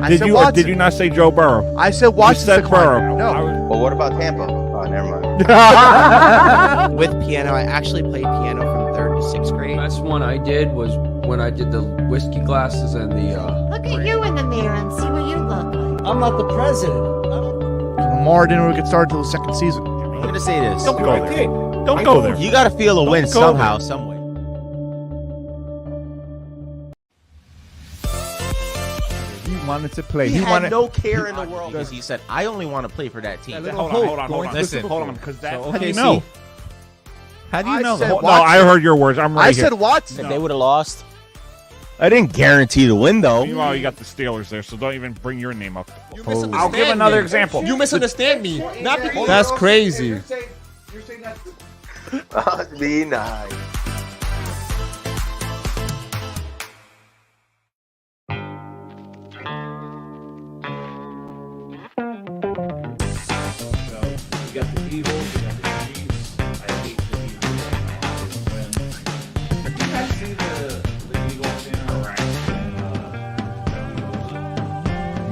Did you not say Joe Burrow? I said Washington. You said Burrow. No. Well, what about Tampa? Oh, never mind. With piano, I actually played piano from 3rd to 6th grade. Best one I did was when I did the whiskey glasses and the. Look at you in the mirror and see what you look like. I'm not the president. Lamar didn't really get started until the second season. I'm gonna say this. Don't go there. Don't go there. You gotta feel a win somehow, some way. He wanted to play. He had wanted no care in the world because he said, "I only want to play for that team." Hold on. Listen, hold on, because that's So, how do you okay, know? see. How do you I know? said No, Watson. I heard your words. I'm right I here. said Watson. If they would have lost, I didn't guarantee the win though. Meanwhile, you got the Steelers there, so don't even bring your name up. You I'll misunderstand give another me. example. You misunderstand me. Not because That's crazy. You're saying that. Be nice.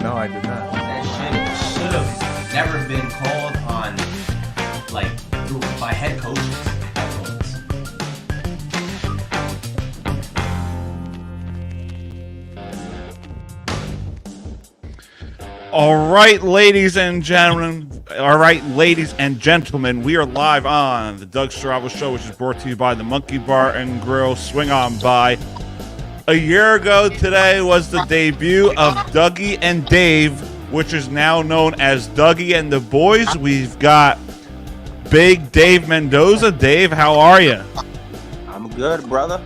No, I did not. That shit should have never been called on, like, by head coaches. All right, ladies and gentlemen. We are live on the Doug Strabo Show, which is brought to you by the Monkey Bar and Grill. Swing on by. A year ago today was the debut of Dougie and Dave, which is now known as Dougie and The Boys. We've got Big Dave Mendoza. Dave, how are you? I'm good, brother.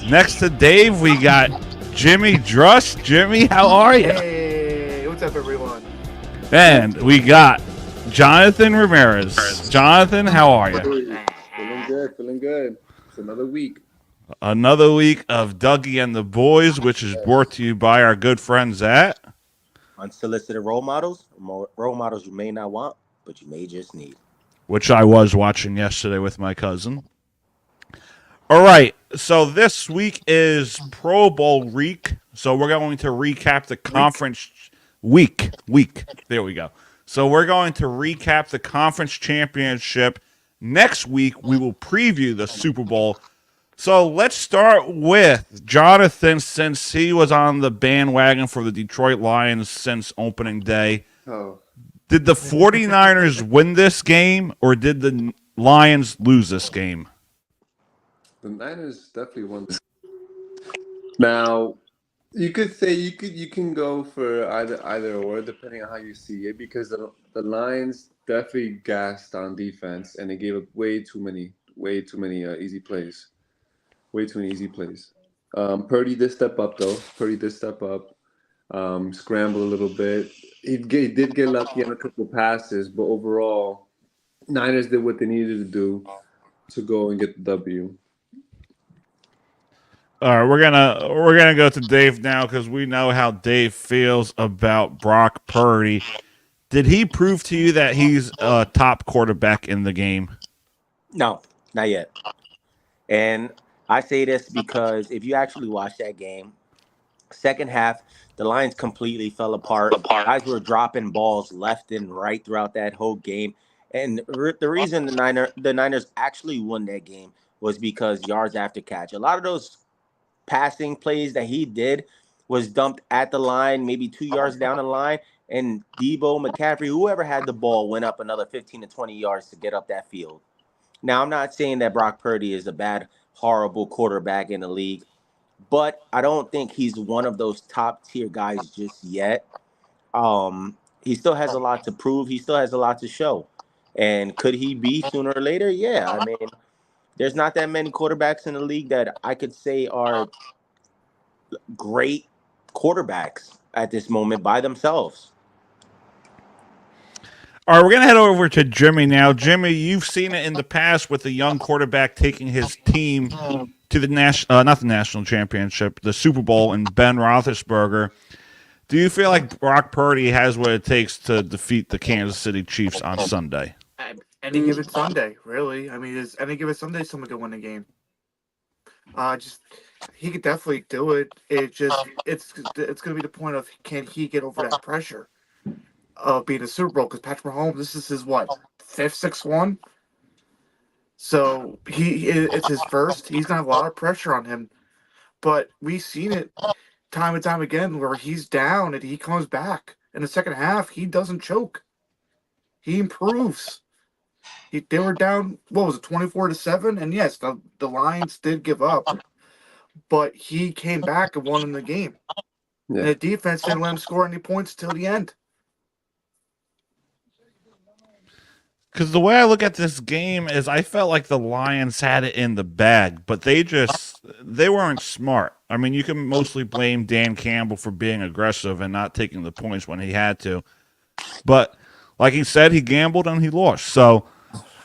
Next to Dave, we got Jimmy Druss. Jimmy, how are you? Hey, what's up, everyone? And we got Jonathan Ramirez. Jonathan, how are you? Feeling good. It's another week. Another week of Dougie and the Boys, which is brought to you by our good friends at Unsolicited role models you may not want, but you may just need. which I was watching yesterday with my cousin. All right, so this week is Pro Bowl week, so we're going to recap the conference week. There we go. So we're going to recap the conference championship. Next week, we will preview the Super Bowl. So let's start with Jonathan, since he was on the bandwagon for the Detroit Lions since opening day. Oh, Did the 49ers win this game, or did the Lions lose this game? the Niners definitely won this. Now, you could say you can go for either or depending on how you see it, because the Lions definitely gassed on defense and they gave up way too many easy plays. Way too many easy plays. Purdy did step up, though. Scrambled a little bit. He did get lucky on a couple of passes, but overall, Niners did what they needed to do to go and get the W. All right, we're gonna go to Dave now because we know how Dave feels about Brock Purdy. Did he prove to you that he's a top quarterback in the game? No, not yet. And I say this because if you actually watch that game, second half, the Lions completely fell apart. Guys were dropping balls left and right throughout that whole game. And the reason the Niners actually won that game was because yards after catch. A lot of those passing plays that he did was dumped at the line, maybe 2 yards down the line, and Debo, McCaffrey, whoever had the ball, went up another 15 to 20 yards to get up that field. Now, I'm not saying that Brock Purdy is a bad, horrible quarterback in the league, but I don't think he's one of those top-tier guys just yet. He still has a lot to prove. He still has a lot to show. And could he be sooner or later? Yeah, I mean, there's not that many quarterbacks in the league that I could say are great quarterbacks at this moment by themselves. All right, we're going to head over to Jimmy now. Jimmy, you've seen it in the past with a young quarterback taking his team to the not the national championship, the Super Bowl, and Ben Roethlisberger. Do you feel like Brock Purdy has what it takes to defeat the Kansas City Chiefs on Sunday? Any given Sunday, really. I mean, any given Sunday, someone could win a game. Just He could definitely do it. It's going to be the point of can he get over that pressure of being a Super Bowl? Because Patrick Mahomes, this is his what, fifth, sixth one. So it's his first. He's gonna have a lot of pressure on him. But we've seen it time and time again where he's down and he comes back in the second half. He doesn't choke. He improves. They were down. What was it, 24-7? And yes, the Lions did give up, but he came back and won in the game. Yeah. And the defense didn't let him score any points till the end. Because the way I look at this game is I felt like the Lions had it in the bag, but they weren't smart. I mean, you can mostly blame Dan Campbell for being aggressive and not taking the points when he had to. But like he said, he gambled and he lost. So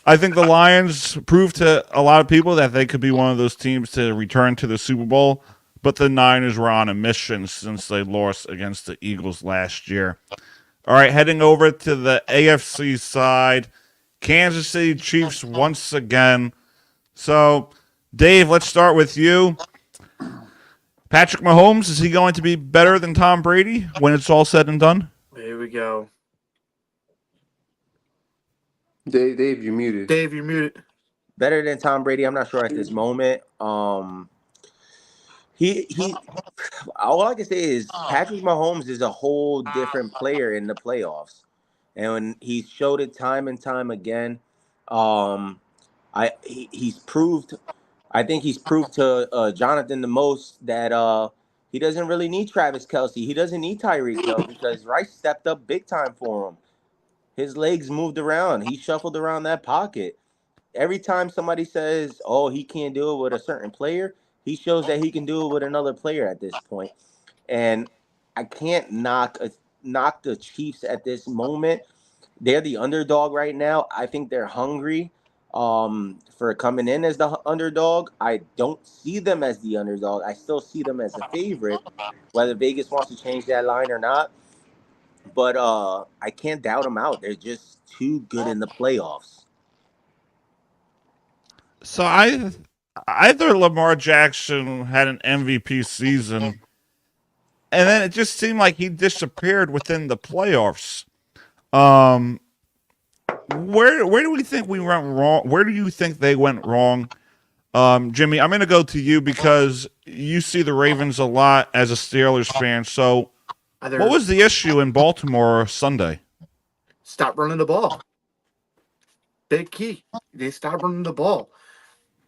I think the Lions proved to a lot of people that they could be one of those teams to return to the Super Bowl. But the Niners were on a mission since they lost against the Eagles last year. All right, heading over to the AFC side. Kansas City Chiefs once again. So, Dave, let's start with you. Patrick Mahomes, is he going to be better than Tom Brady when it's all said and done? Here we go. Dave, you're muted. Dave, you're muted. Better than Tom Brady, I'm not sure at this moment. He all I can say is Patrick Mahomes is a whole different player in the playoffs. And when he showed it time and time again, he's proved. I think he's proved to Jonathan the most that he doesn't really need Travis Kelce. He doesn't need Tyreek Hill because Rice stepped up big time for him. His legs moved around. He shuffled around that pocket. Every time somebody says, "Oh, he can't do it with a certain player," he shows that he can do it with another player at this point. And I can't knock the Chiefs at this moment. They're the underdog right now. I think they're hungry for coming in as the underdog. I don't see them as the underdog. I still see them as a favorite, whether Vegas wants to change that line or not. But I can't doubt them out. They're just too good in the playoffs. So I thought Lamar Jackson had an MVP season, and then it just seemed like he disappeared within the playoffs. Where do we think we went wrong? Where do you think they went wrong? Jimmy, I'm going to go to you because you see the Ravens a lot as a Steelers fan. So what was the issue in Baltimore Sunday? Stop running the ball. Big key. They stopped running the ball.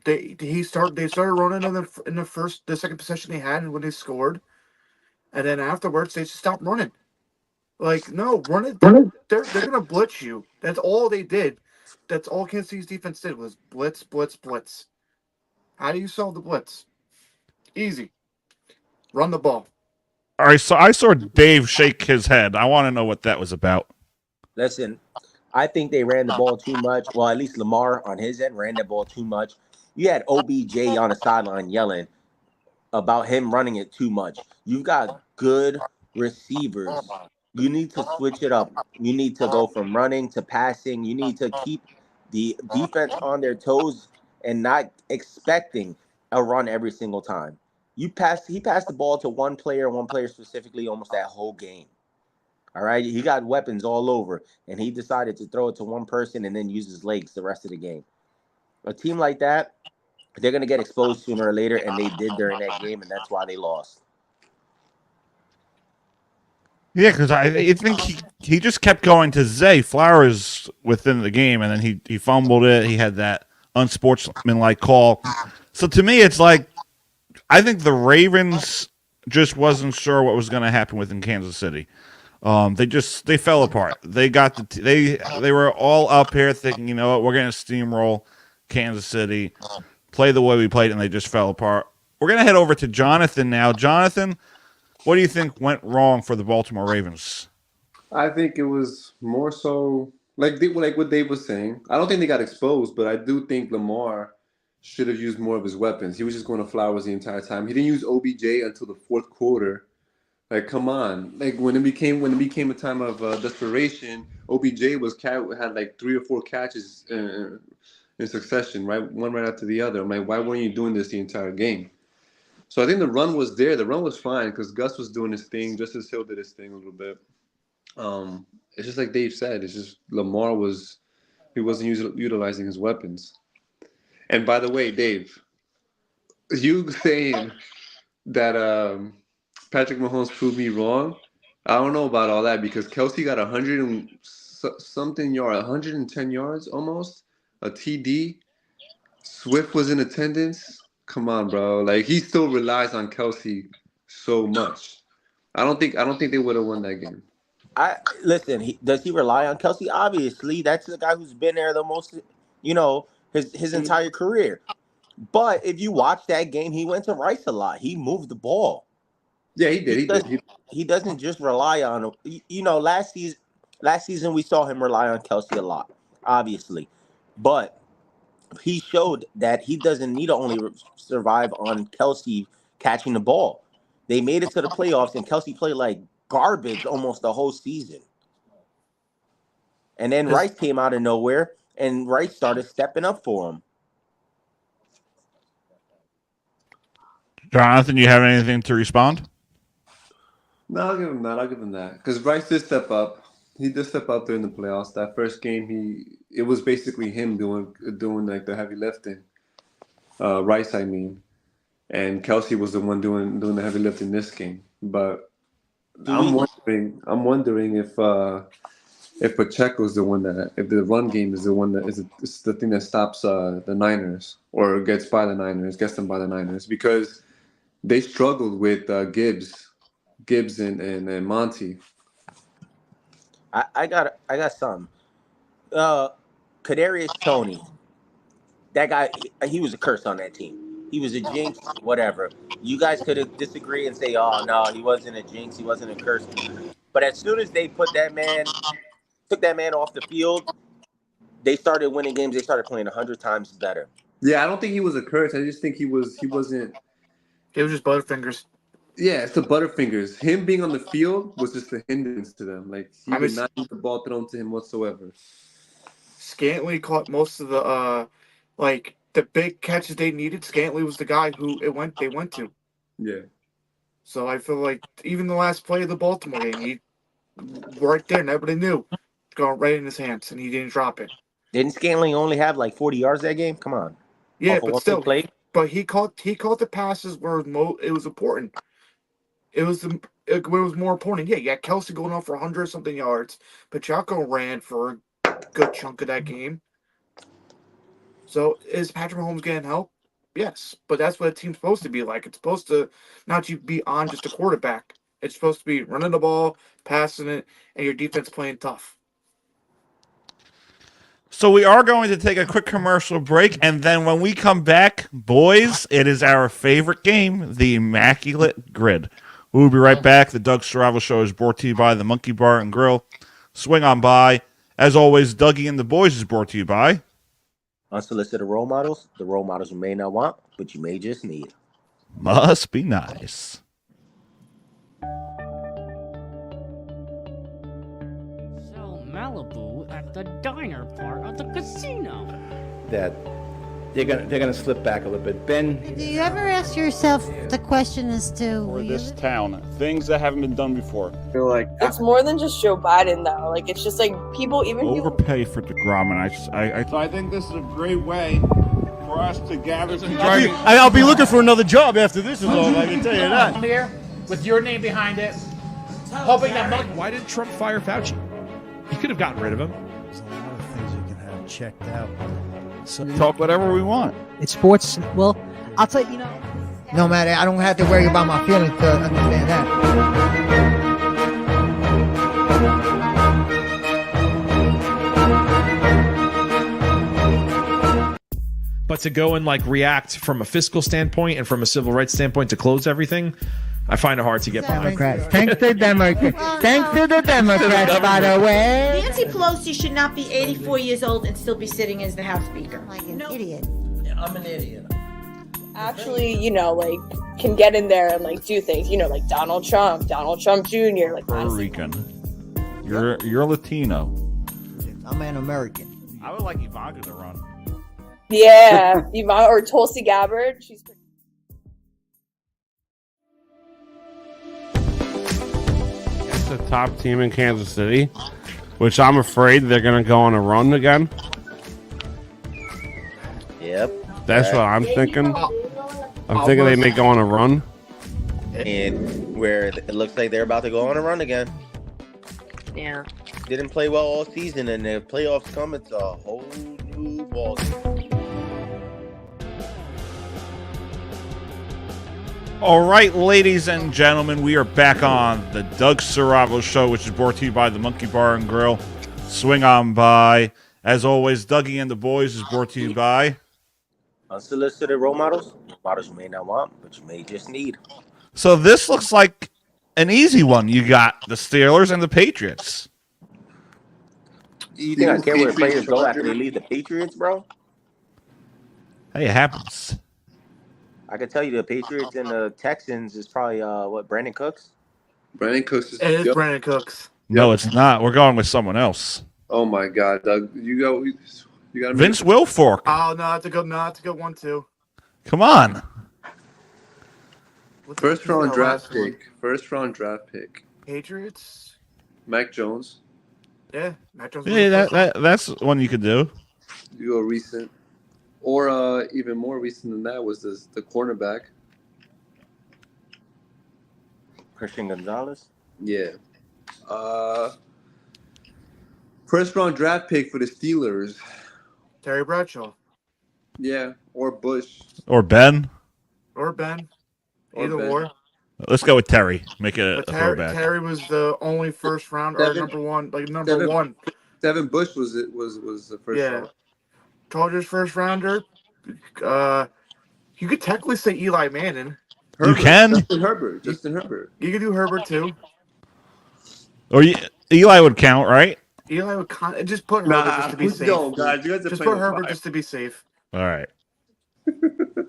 They started running in the second possession they had when they scored, and then afterwards they just stopped running. Like, no, run it. They're gonna blitz you. That's all they did. That's all Kansas City's defense did was blitz, blitz, blitz. How do you solve the blitz? Easy. Run the ball. All right, so I saw Dave shake his head. I want to know what that was about. Listen, I think they ran the ball too much. Well, at least Lamar on his end ran the ball too much. You had OBJ on the sideline yelling about him running it too much. You've got good receivers. You need to switch it up. You need to go from running to passing. You need to keep the defense on their toes and not expecting a run every single time. He passed the ball to one player specifically almost that whole game. All right, he got weapons all over, and he decided to throw it to one person and then use his legs the rest of the game. A team like that, they're going to get exposed sooner or later, and they did during that game, and that's why they lost. Yeah, because I think he just kept going to Zay Flowers within the game, and then he fumbled it. He had that unsportsmanlike call. So to me, it's like I think the Ravens just wasn't sure what was going to happen within Kansas City. They fell apart. They were all up here thinking, you know what, we're going to steamroll Kansas City, play the way we played, and they just fell apart. We're going to head over to Jonathan now. Jonathan, what do you think went wrong for the Baltimore Ravens? I think it was more so like what Dave was saying. I don't think they got exposed, but I do think Lamar should have used more of his weapons. He was just going to Flowers the entire time. He didn't use OBJ until the fourth quarter. Like, come on! Like when it became a time of desperation, OBJ had like 3 or 4 catches in succession, right, one right after the other. I'm like, why weren't you doing this the entire game? So I think the run was there. The run was fine because Gus was doing his thing. Justice Hill did his thing a little bit. It's just like Dave said. It's just Lamar wasn't utilizing his weapons. And by the way, Dave, you saying that Patrick Mahomes proved me wrong. I don't know about all that because Kelsey got 100 and something yards, 110 yards almost, a TD. Swift was in attendance. Come on, bro. Like he still relies on Kelsey so much. I don't think they would have won that game. Listen. Does he rely on Kelsey? Obviously, that's the guy who's been there the most. His entire career. But if you watch that game, he went to Rice a lot. He moved the ball. Yeah, he did. He doesn't just rely on him. Last season we saw him rely on Kelsey a lot, obviously. But he showed that he doesn't need to only survive on Kelsey catching the ball. They made it to the playoffs, and Kelsey played like garbage almost the whole season. And then Rice came out of nowhere, and Rice started stepping up for him. Jonathan, you have anything to respond? No, I'll give him that. Because Rice did step up. He did step up during the playoffs. That first game, it was basically him doing like the heavy lifting. Rice, I mean, and Kelsey was the one doing the heavy lifting this game. But I'm wondering if Pacheco's the one if the run game is the one that is the thing that stops the Niners or gets them by the Niners because they struggled with Gibbs and Monty. I got some. Kadarius Toney, that guy, he was a curse on that team. He was a jinx, whatever. You guys could disagree and say, "Oh no, he wasn't a jinx, he wasn't a curse." But as soon as they took that man off the field, they started winning games. They started playing 100 times better. Yeah, I don't think he was a curse. I just think he wasn't. It was just Butterfingers. Yeah, it's the Butterfingers. Him being on the field was just a hindrance to them. Like he did not need the ball thrown to him whatsoever. Scantling caught most of the the big catches they needed. Scantling was the guy who they went to. Yeah. So I feel like even the last play of the Baltimore game, he right there, nobody knew, going right in his hands, and he didn't drop it. Didn't Scantling only have like 40 yards that game? Come on. Yeah, but still, but he caught the passes where it was important. It was more important. Yeah, Kelsey going off for 100-something yards. Pacheco ran for a good chunk of that game. So is Patrick Mahomes getting help? Yes, but that's what a team's supposed to be like. It's supposed to not be on just a quarterback. It's supposed to be running the ball, passing it, and your defense playing tough. So we are going to take a quick commercial break, and then when we come back, boys, it is our favorite game, the Immaculate Grid. We'll be right back. The Doug Stravo Show is brought to you by the Monkey Bar and Grill. Swing on by. As always, Dougie and the Boys is brought to you by unsolicited role models, the role models you may not want, but you may just need. Must be nice. So Malibu at the diner part of the casino. That they're gonna slip back a little bit. Ben, Do you ever ask yourself the question as to For this town, things that haven't been done before. I feel like it's more than just Joe Biden, though. Like it's just like people. Overpay for DeGrom, and I think this is a great way for us to gather. I'll be looking for another job after this is over. I can tell you that. Here with your name behind it, hoping that. Why did Trump fire Fauci? He could have gotten rid of him. There's a lot of things you can have checked out. So talk whatever we want. It's sports. Well, I'll tell you, no matter, I don't have to worry about my feelings to understand that. But to go and like react from a fiscal standpoint and from a civil rights standpoint to close everything, I find it hard to get behind. Thanks to Democrats. Thanks to the Democrats, by the way. Nancy Pelosi should not be 84 years old and still be sitting as the House Speaker. Like an idiot. I'm an idiot. Actually, can get in there and do things. Like Donald Trump Jr. Puerto Rican. You're Latino. I'm an American. I would like Ivanka to run. Yeah, Ivanka or Tulsi Gabbard. She's. the top team in Kansas City, which I'm afraid they're going to go on a run again. Yep. That's what I'm thinking. I'm thinking they may go on a run. And where it looks like they're about to go on a run again. Yeah. Didn't play well all season, and the playoffs come, it's a whole new ball game. All right, ladies and gentlemen, we are back on the Doug Serravo Show, which is brought to you by the Monkey Bar and Grill. Swing on by. As always, Dougie and The Boys is brought to you by Unsolicited role models you may not want, but you may just need. So this looks like an easy one. You got the Steelers and the Patriots. Do you think I care where players go after they leave the Patriots, bro? Hey, it happens. I can tell you the Patriots and the Texans is probably Brandon Cooks? Brandon Cooks is. It is Brandon Cooks. No, it's not. We're going with someone else. Oh my God, Doug! You got Vince Wilfork. Oh no, that's a good one too. Come on. First round draft pick. Patriots. Mac Jones. Yeah, Mac Jones. Yeah, that's one you could do. You go recent, or even more recent than that was the cornerback. Christian Gonzalez. Yeah. First round draft pick for the Steelers. Terry Bradshaw. Yeah, or Bush. Or Ben. Or Ben. Or Either Ben. or. Let's go with Terry. Make it a But throwback. Terry was the only first round or number one. Devin Bush was the first round. Chargers first rounder. You could technically say Eli Manning. You can. Justin Herbert. You could do Herbert too. Or Eli would count, right? Eli would just put Herbert just to be safe. No, guys, you guys are just playing put with Herbert fire. just to be safe. All right.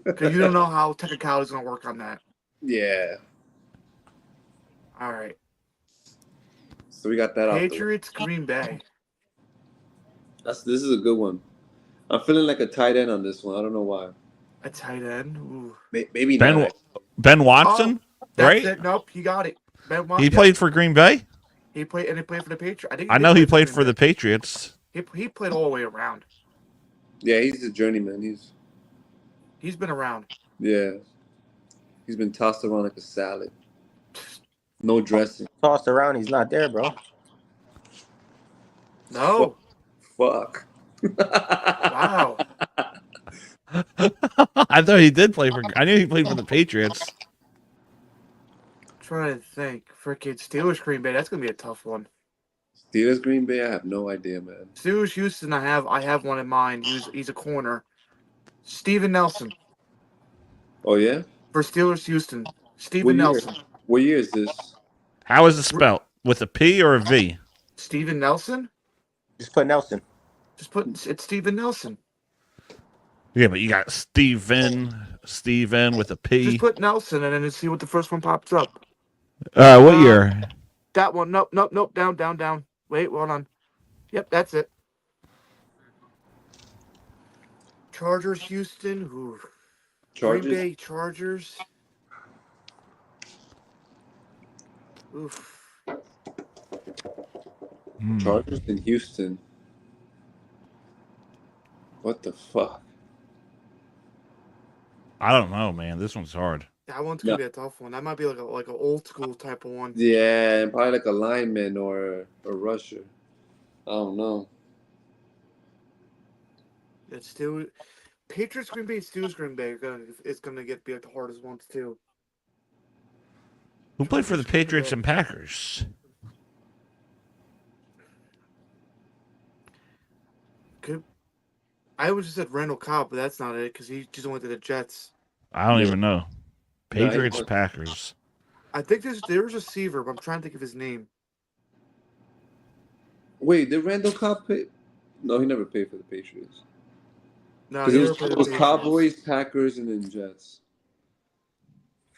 Because you don't know how technicality is going to work on that. Yeah. All right. So we got that out. Patriots, Green Bay. This is a good one. I'm feeling like a tight end on this one. I don't know why. A tight end. Ooh. Maybe Ben not. Ben Watson, That's right? it. Nope, you got it. Ben Watson. He played for Green Bay. He played for the Patriots. I know he played for the Patriots. He played all the way around. Yeah, he's a journeyman. He's been around. Yeah. He's been tossed around like a salad. No dressing. Tossed around, he's not there, bro. No. Fuck. Wow. I thought he did play for. I knew he played for the Patriots. Trying to think. Freaking Steelers, Green Bay. That's gonna be a tough one. Steelers, Green Bay. I have no idea, man. Steelers, Houston. I have one in mind. He's a corner. Steven Nelson Oh yeah. for Steelers, Houston. Steven What year? Nelson. What year is this? How is it spelled? With a P or a V? Steven Nelson. Just put Nelson. It's Steven Nelson. Yeah, but you got Steven with a P. Just put Nelson and then see what the first one pops up. What year? That one. Nope. Down. Wait, hold on. Yep, that's it. Chargers, Houston. Ooh. Chargers? Green Bay, Chargers. Oof. Chargers in Houston. What the fuck? I don't know, man. This one's hard. That one's gonna be a tough one. That might be like an old school type of one. Yeah, and probably like a lineman or a rusher. I don't know. It's still Patriots, Green Bay, Steelers, Green Bay. It's gonna be like the hardest ones too. Who played for the Patriots and Packers? I would just said Randall Cobb, but that's not it because he just went to the Jets. I don't even know. No, Patriots, Packers. I think there's a receiver, but I'm trying to think of his name. Wait, did Randall Cobb pay? No, he never paid for the Patriots. No, Because he it never was, played it the was Patriots. Cowboys, Packers, and then Jets.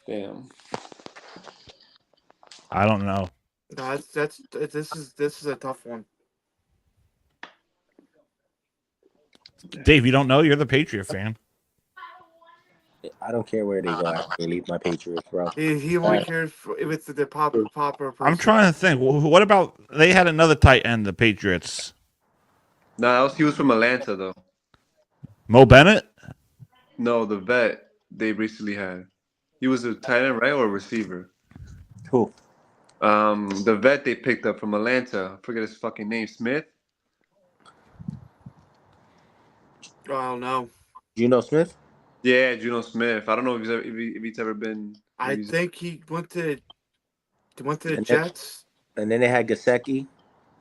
Damn. I don't know. No, this is a tough one. Dave, you don't know? You're the Patriot fan. I don't care where they go after they leave my Patriots, bro. He only cares if it's the popular person. I'm trying to think. What about they had another tight end, the Patriots? No, he was from Atlanta though. Mo Bennett? No, the vet they recently had. He was a tight end, right, or a receiver? Who? The vet they picked up from Atlanta. I forget his fucking name. Smith. I don't know. Geno Smith? Yeah, Geno Smith. I don't know if he's ever been. I think he went to the And Jets. And then they had Gesicki,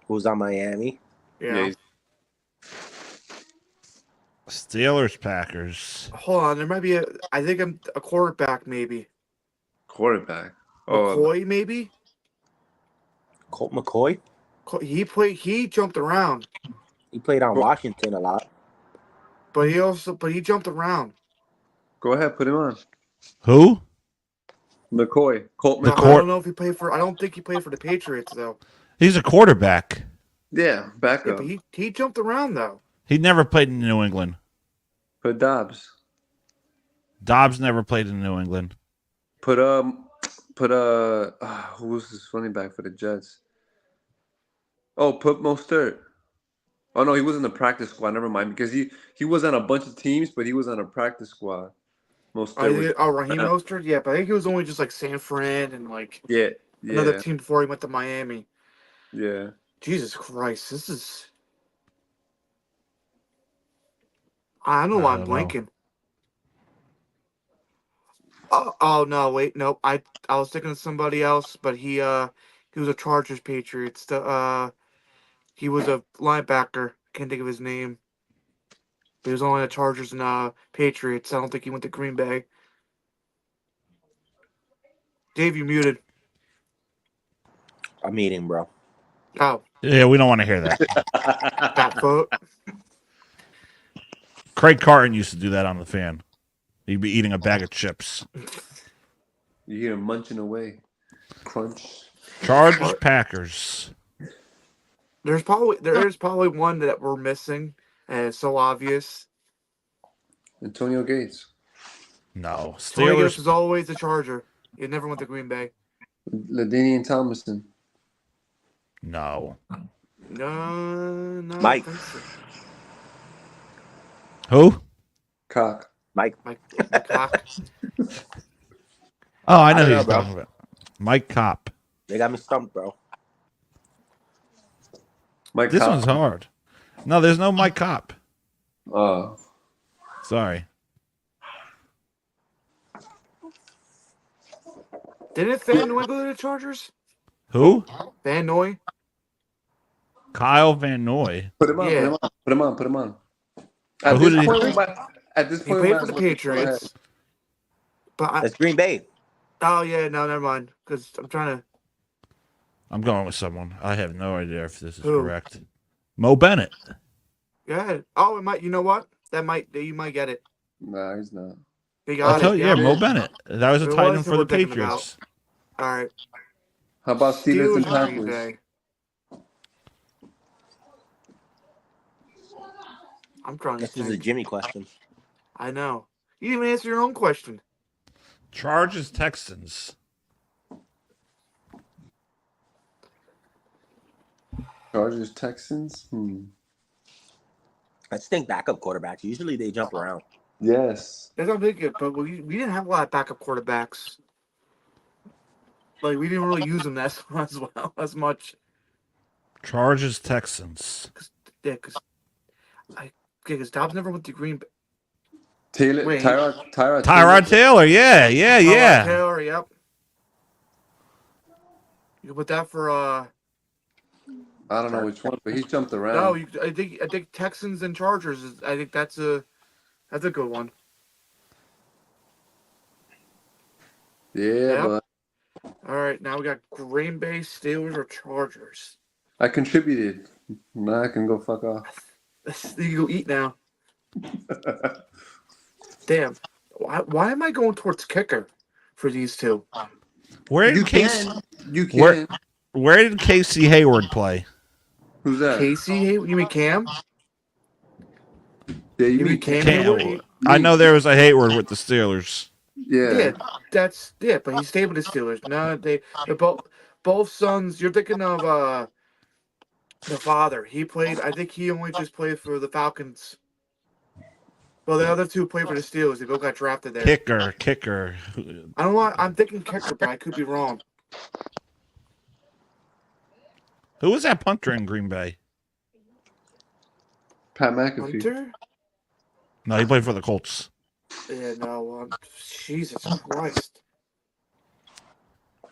who was on Miami. Yeah. Steelers, Packers. Hold on, there might be I think I'm a quarterback maybe. Quarterback. McCoy maybe. Colt McCoy. He jumped around. He played on Washington a lot. But he jumped around. Go ahead, put him on. Who? McCoy. Colt I McCoy. don't know if he played for. I don't think he played for the Patriots though. He's a quarterback. Yeah, back Yeah, up. but he jumped around though. He never played in New England. Put Dobbs. Dobbs never played in New England. Put who was this running back for the Jets? Oh, put Mostert. Oh no, he was in the practice squad. Never mind, because he was on a bunch of teams, but he was on a practice squad. Mostert. Raheem Mostert. Yeah, but I think he was only just like San Fran and like another team before he went to Miami. Yeah. Jesus Christ, this is. I don't know why I'm blanking. Oh no, wait, nope. I was thinking of somebody else, but he was a Chargers Patriots. He was a linebacker. Can't think of his name. But he was only the Chargers and Patriots. I don't think he went to Green Bay. Dave, you muted. I'm eating, bro. Oh. Yeah, we don't want to hear that. That vote. Craig Carton used to do that on the fan. He'd be eating a bag of chips. You hear him munching away. Crunch. Chargers, Packers. There is probably one that we're missing, and it's so obvious. Antonio Gates. No. Antonio Gates Steelers. was always a Charger. He never went to Green Bay. LaDainian Tomlinson. No. No, Mike. I don't think so. Who? Cock. Mike. Cock. Oh, I know I don't who know, you're bro. talking about. Mike Kopp. They got me stumped, bro. Mike This Kopp. one's hard. No, there's no Mike Kopp. Oh. Sorry. Didn't Van Noy go to the Chargers? Who? Van Noy? Kyle Van Noy. Put him on. Yeah. Put him on. Put him on. But At who this did point, he- we might- at this He point, we played might for as the well just go ahead. Patriots. But That's Green Bay. oh yeah, no, never mind. Because I'm trying to. I'm going with someone. I have no idea if this is Who? correct. Mo Bennett. Go ahead. Oh, it might. You know what? You might get it. Nah, he's not. You got I'll tell it. you, yeah, got Mo it. Bennett. That was a Who tight was end it for the we're thinking about? Patriots. All right. How about Steelers and Steelers and Green Packers? Bay. I'm trying to This is a think. Jimmy question. I know. You didn't even answer your own question. Chargers, Texans. Chargers, Texans. Let's think backup quarterbacks. Usually they jump around. Yes. That's not big, but we didn't have a lot of backup quarterbacks. Like we didn't really use them as much. Chargers, Texans. Yeah, because Dobbs never went to Green Bay. Wait. Tyrod Taylor. Yeah. Taylor, yep. You can put that for I don't know which one, but he jumped around. No, I think Texans and Chargers. I think that's a good one. Yeah, Yep. but All right, now we got Green Bay, Steelers, or Chargers. I contributed. Now I can go fuck off. You can go eat now. Damn. Why am I going towards kicker for these two? Where did You Casey? can. You can. Where did Casey Hayward play? Who's that? Casey Hayward? You mean Cam? Yeah, you mean mean Cam Cam- Hayward? I know there was a Hayward with the Steelers. Yeah, but he stayed with the Steelers. No, they're both sons. You're thinking of the father. He played. I think he only just played for the Falcons. Well, the other two played for the Steelers. They both got drafted there. Kicker. I don't know. I'm thinking kicker, but I could be wrong. Who was that punter in Green Bay? Pat McAfee. Hunter? No, he played for the Colts. Yeah, no. Jesus Christ.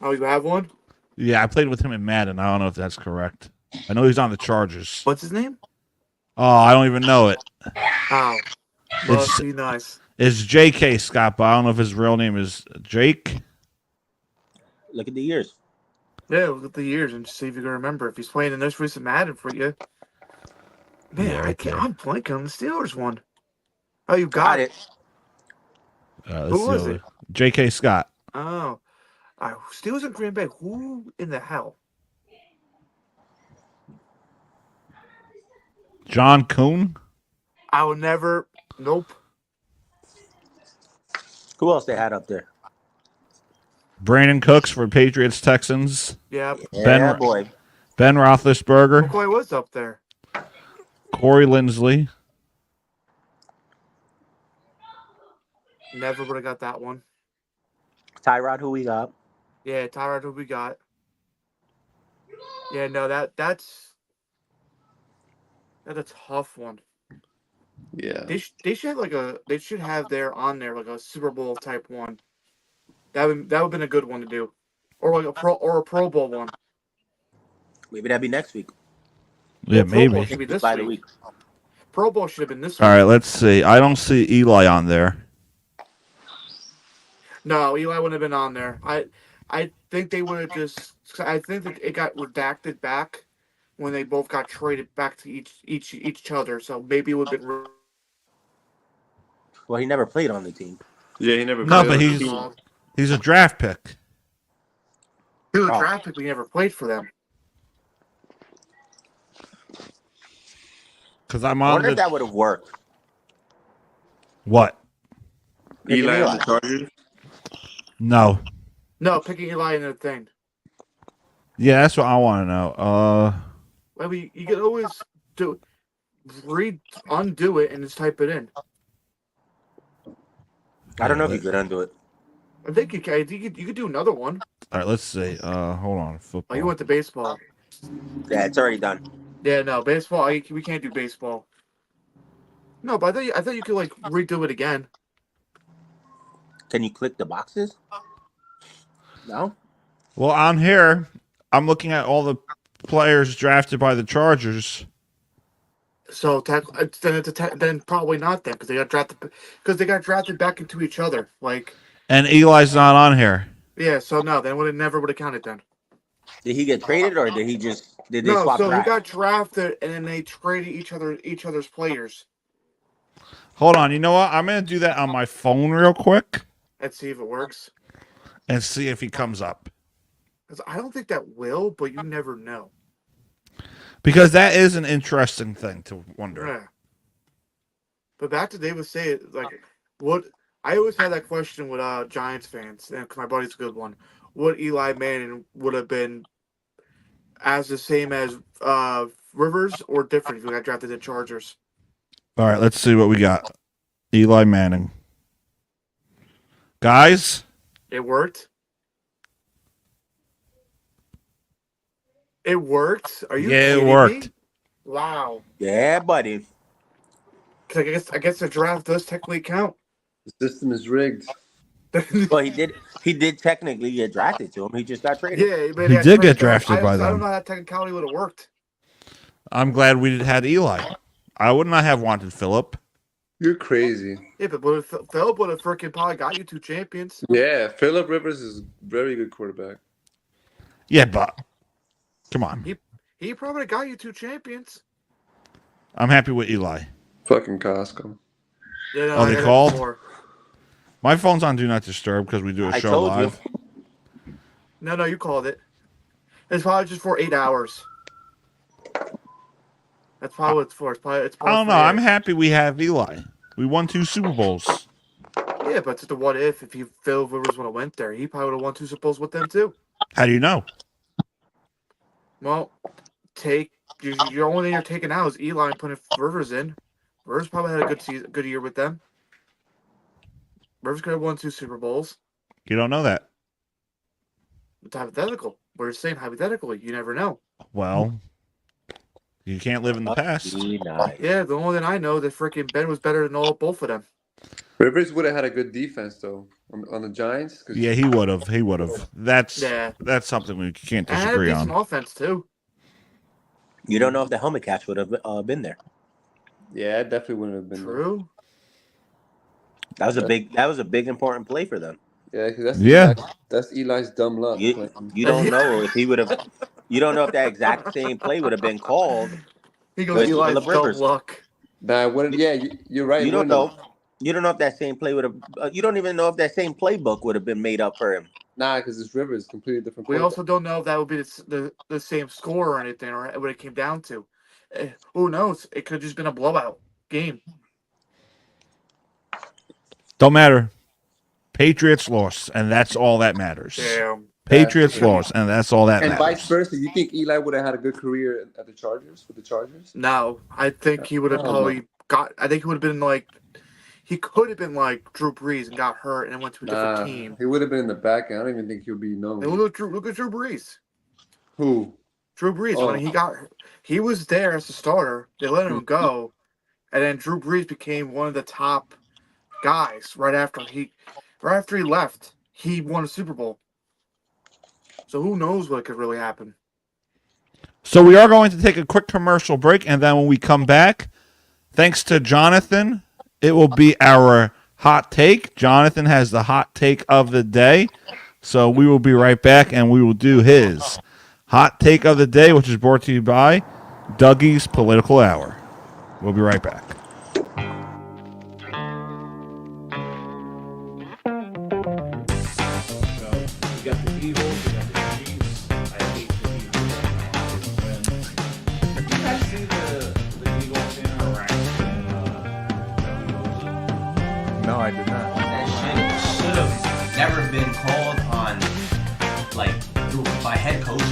Oh, you have one? Yeah, I played with him in Madden. I don't know if that's correct. I know he's on the Chargers. What's his name? Oh, I don't even know it. Oh. Well, be nice. It's J.K. Scott, but I don't know if his real name is Jake. Look at the years. Yeah, look at the years and see if you can remember if he's playing in this recent Madden for you. Man, Yeah, I can't. I'm blanking on the Steelers one. Oh, you got it. Who was it? J.K. Scott. Oh, Steelers in Green Bay. Who in the hell? John Kuhn. I will never. Nope. Who else they had up there? Brandon Cooks for Patriots Texans. Yep. Yeah, boy. Ben Roethlisberger. McCoy was up there. Corey Linsley. Never would have got that one. Tyrod, who we got? Yeah, Tyrod, who we got? Yeah, no, that's a tough one. Yeah. They should have their on there like a Super Bowl type one. That would have been a good one to do, or like a Pro Bowl one. Maybe that'd be next week. Yeah, Pro Bowl maybe. should be this By the week. week. Pro Bowl should have been this week. All right, let's see. I don't see Eli on there. No, Eli wouldn't have been on there. I think they would have just. I think that it got redacted back when they both got traded back to each other. So maybe it would have been. Well, he never played on the team. Yeah, he never. No, played but on the he's team. he's a draft pick. He was drafted, but he never played for them. Because I'm I on wonder the if that would have worked. what? Eli on the Chargers. No. No, picking Eli in the thing. Yeah, that's what I want to know. I mean, you can always undo it and just type it in. I don't know if you could undo it. I think you can. I think you could do another one. All right, let's see. Hold on. Oh, Football. you went to baseball. Yeah, it's already done. Yeah, no, baseball. We can't do baseball. No, but I thought you could like redo it again. Can you click the boxes? No. Well, on here, I'm looking at all the players drafted by the Chargers. So then probably not then because they got drafted back into each other. Like And Eli's not on here. yeah, so no, then never would have counted then. Did he get traded or did they No, swap so draft? he got drafted and then they traded each other's players. Hold on. You know what? I'm going to do that on my phone real quick Let's see if it works. and see if he comes up. Because I don't think that will, but you never know. Because that is an interesting thing to wonder. Yeah. But back to David say like what I always had that question with Giants fans, and my buddy's a good one. What Eli Manning would have been as the same as Rivers or different if he got drafted to the Chargers? All right, let's see what we got. Eli Manning. Guys? It worked. It worked? Are you Yeah, it kidding worked. me? Wow. Yeah, buddy. 'Cause I guess the draft does technically count. The system is rigged. Well, he did technically get drafted to him. He just got traded. Yeah, but He did get drafted by I them. don't know how that technicality would have worked. I'm glad we had Eli. I would not have wanted Phillip. You're crazy. Yeah, but Philip would have freaking probably got you 2 champions. Yeah, Phillip Rivers is a very good quarterback. Yeah, but come on. He probably got you 2 champions. I'm happy with Eli. Fucking Costco. Yeah, no, Oh, I they got called? more. My phone's on Do Not Disturb because we do a I show told live. you. No, you called it. It's probably just for 8 hours. That's probably what it's for. It's probably I don't know. for I'm 8. happy we have Eli. We won 2 Super Bowls. Yeah, Yeah, but it's the what if Phil Rivers would have went there, he probably would have won 2 Super Bowls with them too. How do you know? Well, your only thing you're taking out is Eli and putting Rivers in. Rivers probably had a good year with them. Rivers could have won 2 Super Bowls. You don't know that. It's hypothetical. We're saying hypothetically. You never know. Well, you can't live in the past. Yeah, the only thing I know that freaking Ben was better than both of them. Rivers would have had a good defense though on the Giants. Yeah, he would have. He would have. That's something we can't And disagree had a decent on. offense too. You don't know if the helmet catch would have been there. Yeah, it definitely wouldn't have been true. That was a big important play for them. Yeah, because that's Eli's dumb luck. You don't know if he would have. You don't know if that exact same play would have been called. He goes Eli's dumb luck. Nah, you're right. You don't know. You don't know if that same play would have. You don't even know if that same playbook would have been made up for him. Nah, because it's Rivers, completely different. We playbook. also don't know if that would be the same score or anything, or what it came down to. Who knows? It could have just been a blowout game. Don't matter. Patriots lost, and that's all that matters. Damn. Patriots lost, and that's all that And matters. vice versa, you think Eli would have had a good career at the Chargers with the Chargers? No, I think he would have probably got. I think he would have been like. He could have been like Drew Brees and got hurt and went to a different team. He would have been in the back end. I don't even think he would be known. And look at Drew Brees. Who? Drew Brees. When he was there as a starter. They let him go, and then Drew Brees became one of the top guys right after he left. He won a Super Bowl. So who knows what could really happen? So we are going to take a quick commercial break, and then when we come back, thanks to Jonathan, it will be our hot take. Jonathan has the hot take of the day. So we will be right back, and we will do his hot take of the day, which is brought to you by Dougie's Political Hour. We'll be right back. No, I did not. That shit should have never been called on, like, by head coaches.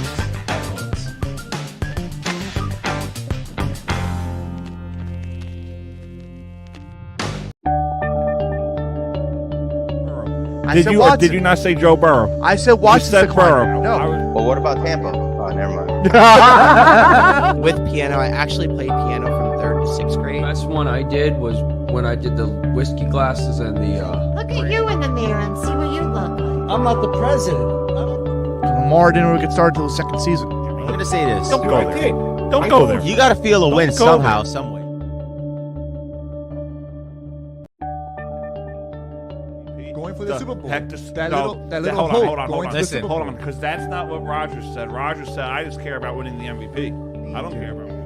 Did you not say Joe Burrow? I said Washington. You said Burrow. No. Well, what about Tampa? Oh, never mind. With piano, I actually played piano from 3rd to 6th grade. Best one I did was when I did the whiskey glasses and the. Look at you in the mirror and see what you look like. I'm not the president. Lamar didn't really get started until the second season. I'm gonna say this. Don't go there. Don't go there. You gotta feel a win somehow, some way. Going for the Super Bowl. That little hold hope on, going to the Super hold Bowl. on, because that's not what Rogers said. Rogers said, I just care about winning the MVP. I don't care about winning.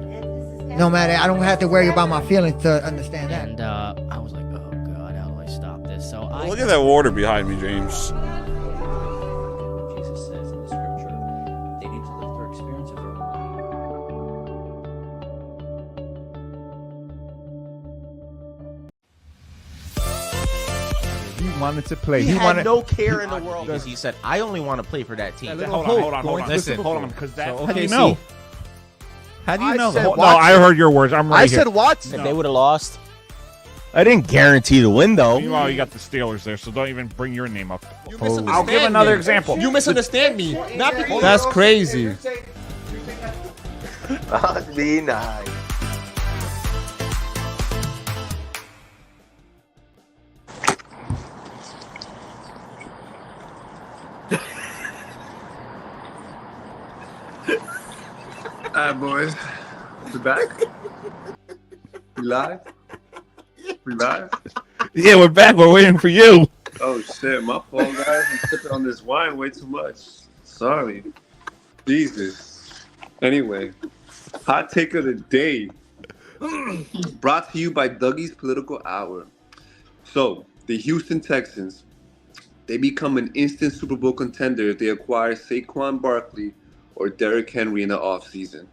No matter, I don't have to worry about my feelings to understand that. And I was like, oh god, how do I stop this? So I Look at that water behind me, James. Jesus says in the scripture, they need to live their experience of their own He wanted to play. He wanted had no care in the world because he said, I only want to play for that team. Hold on. Listen, hold on, because that's So, how do you OKC. know? How do you I know? said No, Watson. I heard your words. I'm right I here. said Watson. If they would have lost, I didn't guarantee to win though. Meanwhile, you got the Steelers there, so don't even bring your name up. You I'll misunderstand give another me. example. You misunderstand me. Not because That's crazy. Must be nice. All right, boys. We back? We live? We live? Yeah, we're back. We're waiting for you. Oh, shit. My fault, guys. I'm sipping on this wine way too much. Sorry. Jesus. Anyway, hot take of the day. Brought to you by Dougie's Political Hour. So, the Houston Texans, they become an instant Super Bowl contender if they acquire Saquon Barkley or Derrick Henry in the offseason.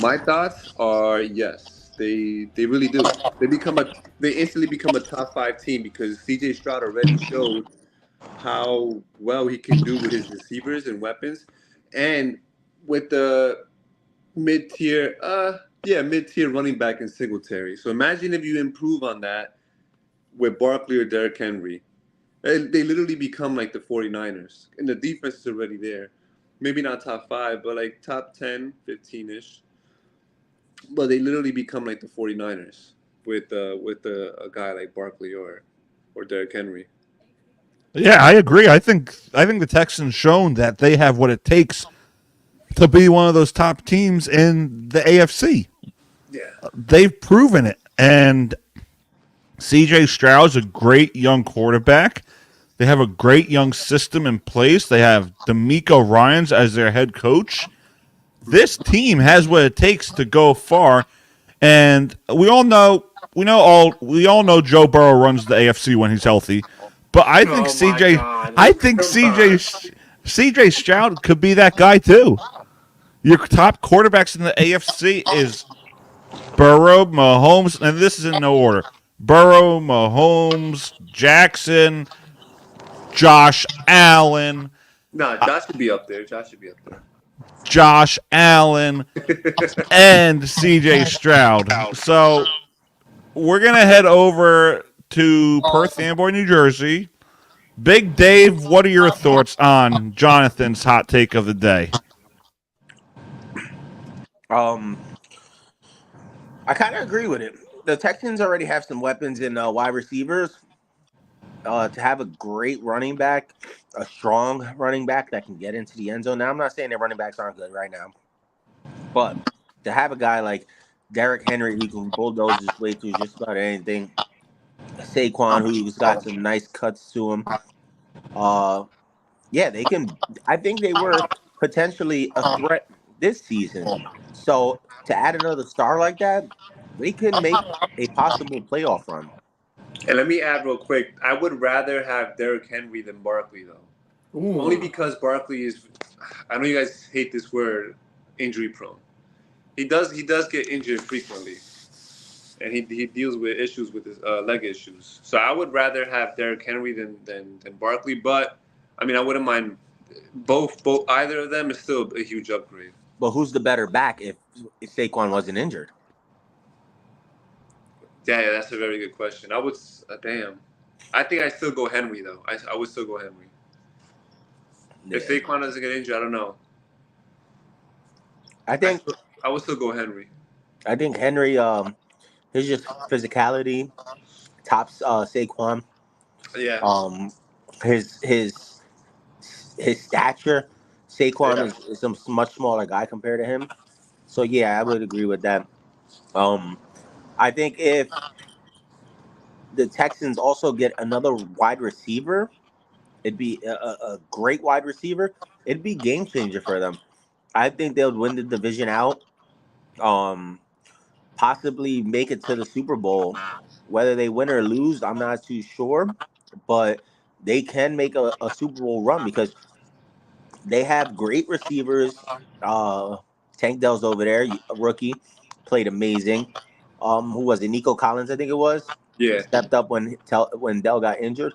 My thoughts are yes. They really do. They instantly become a top 5 team because C.J. Stroud already showed how well he can do with his receivers and weapons, and with the mid-tier running back in Singletary. So imagine if you improve on that with Barkley or Derrick Henry. They literally become like the 49ers. And the defense is already there. Maybe not top 5, but like top 10, 15-ish. But they literally become like the 49ers with a guy like Barkley or Derrick Henry. Yeah, I agree. I think the Texans shown that they have what it takes to be one of those top teams in the AFC. Yeah. They've proven it. And CJ Stroud's a great young quarterback. They have a great young system in place. They have D'Amico Ryans as their head coach. This team has what it takes to go far. And we all know Joe Burrow runs the AFC when he's healthy. But I think CJ Stroud could be that guy too. Your top quarterbacks in the AFC is Burrow, Mahomes, and this is in no order. Burrow, Mahomes, Jackson, Josh Allen. No, Josh should be up there. Josh Allen and CJ Stroud. So we're going to head over to Perth Amboy, New Jersey. Big Dave, what are your thoughts on Jonathan's hot take of the day? I kind of agree with it. The Texans already have some weapons in wide receivers. To have a great running back, a strong running back that can get into the end zone. Now, I'm not saying that running backs aren't good right now, but to have a guy like Derrick Henry who can bulldoze his way through just about anything, Saquon who's got some nice cuts to him, they can. I think they were potentially a threat this season. So to add another star like that, they could make a possible playoff run. And let me add real quick. I would rather have Derrick Henry than Barkley, though. Ooh. Only because Barkley is, I know you guys hate this word, injury prone. He does get injured frequently. And he deals with issues with his leg issues. So I would rather have Derrick Henry than Barkley. But, I mean, I wouldn't mind both. Either of them is still a huge upgrade. But who's the better back if Saquon wasn't injured? Yeah, that's a very good question. I would, I think I still go Henry though. I would still go Henry. Yeah. If Saquon doesn't get injured, I don't know. I would still go Henry. I think Henry, his just physicality tops Saquon. Yeah. His stature, Saquon is a much smaller guy compared to him. So yeah, I would agree with that. I think if the Texans also get another wide receiver, it'd be a great wide receiver. It'd be game changer for them. I think they'll win the division out, possibly make it to the Super Bowl. Whether they win or lose, I'm not too sure, but they can make a Super Bowl run because they have great receivers. Tank Dell's over there, a rookie, played amazing. Who was it? Nico Collins, I think it was. Yeah. Stepped up when Dell got injured.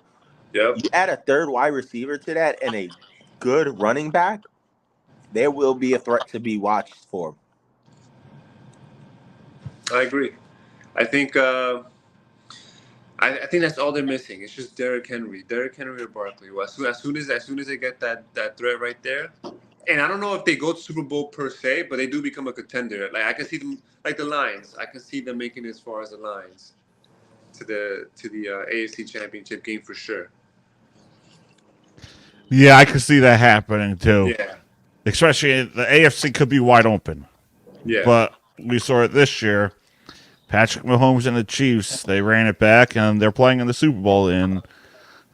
Yep. You add a third wide receiver to that and a good running back, there will be a threat to be watched for. I agree. I think I think that's all they're missing. It's just Derrick Henry or Barkley. Well, as soon as they get that threat right there. And I don't know if they go to Super Bowl per se, but they do become a contender. Like I can see them, like the Lions. I can see them making it as far as the Lions to the AFC Championship game for sure. Yeah, I could see that happening too. Yeah, especially the AFC could be wide open. Yeah, but we saw it this year. Patrick Mahomes and the Chiefs, they ran it back, and they're playing in the Super Bowl in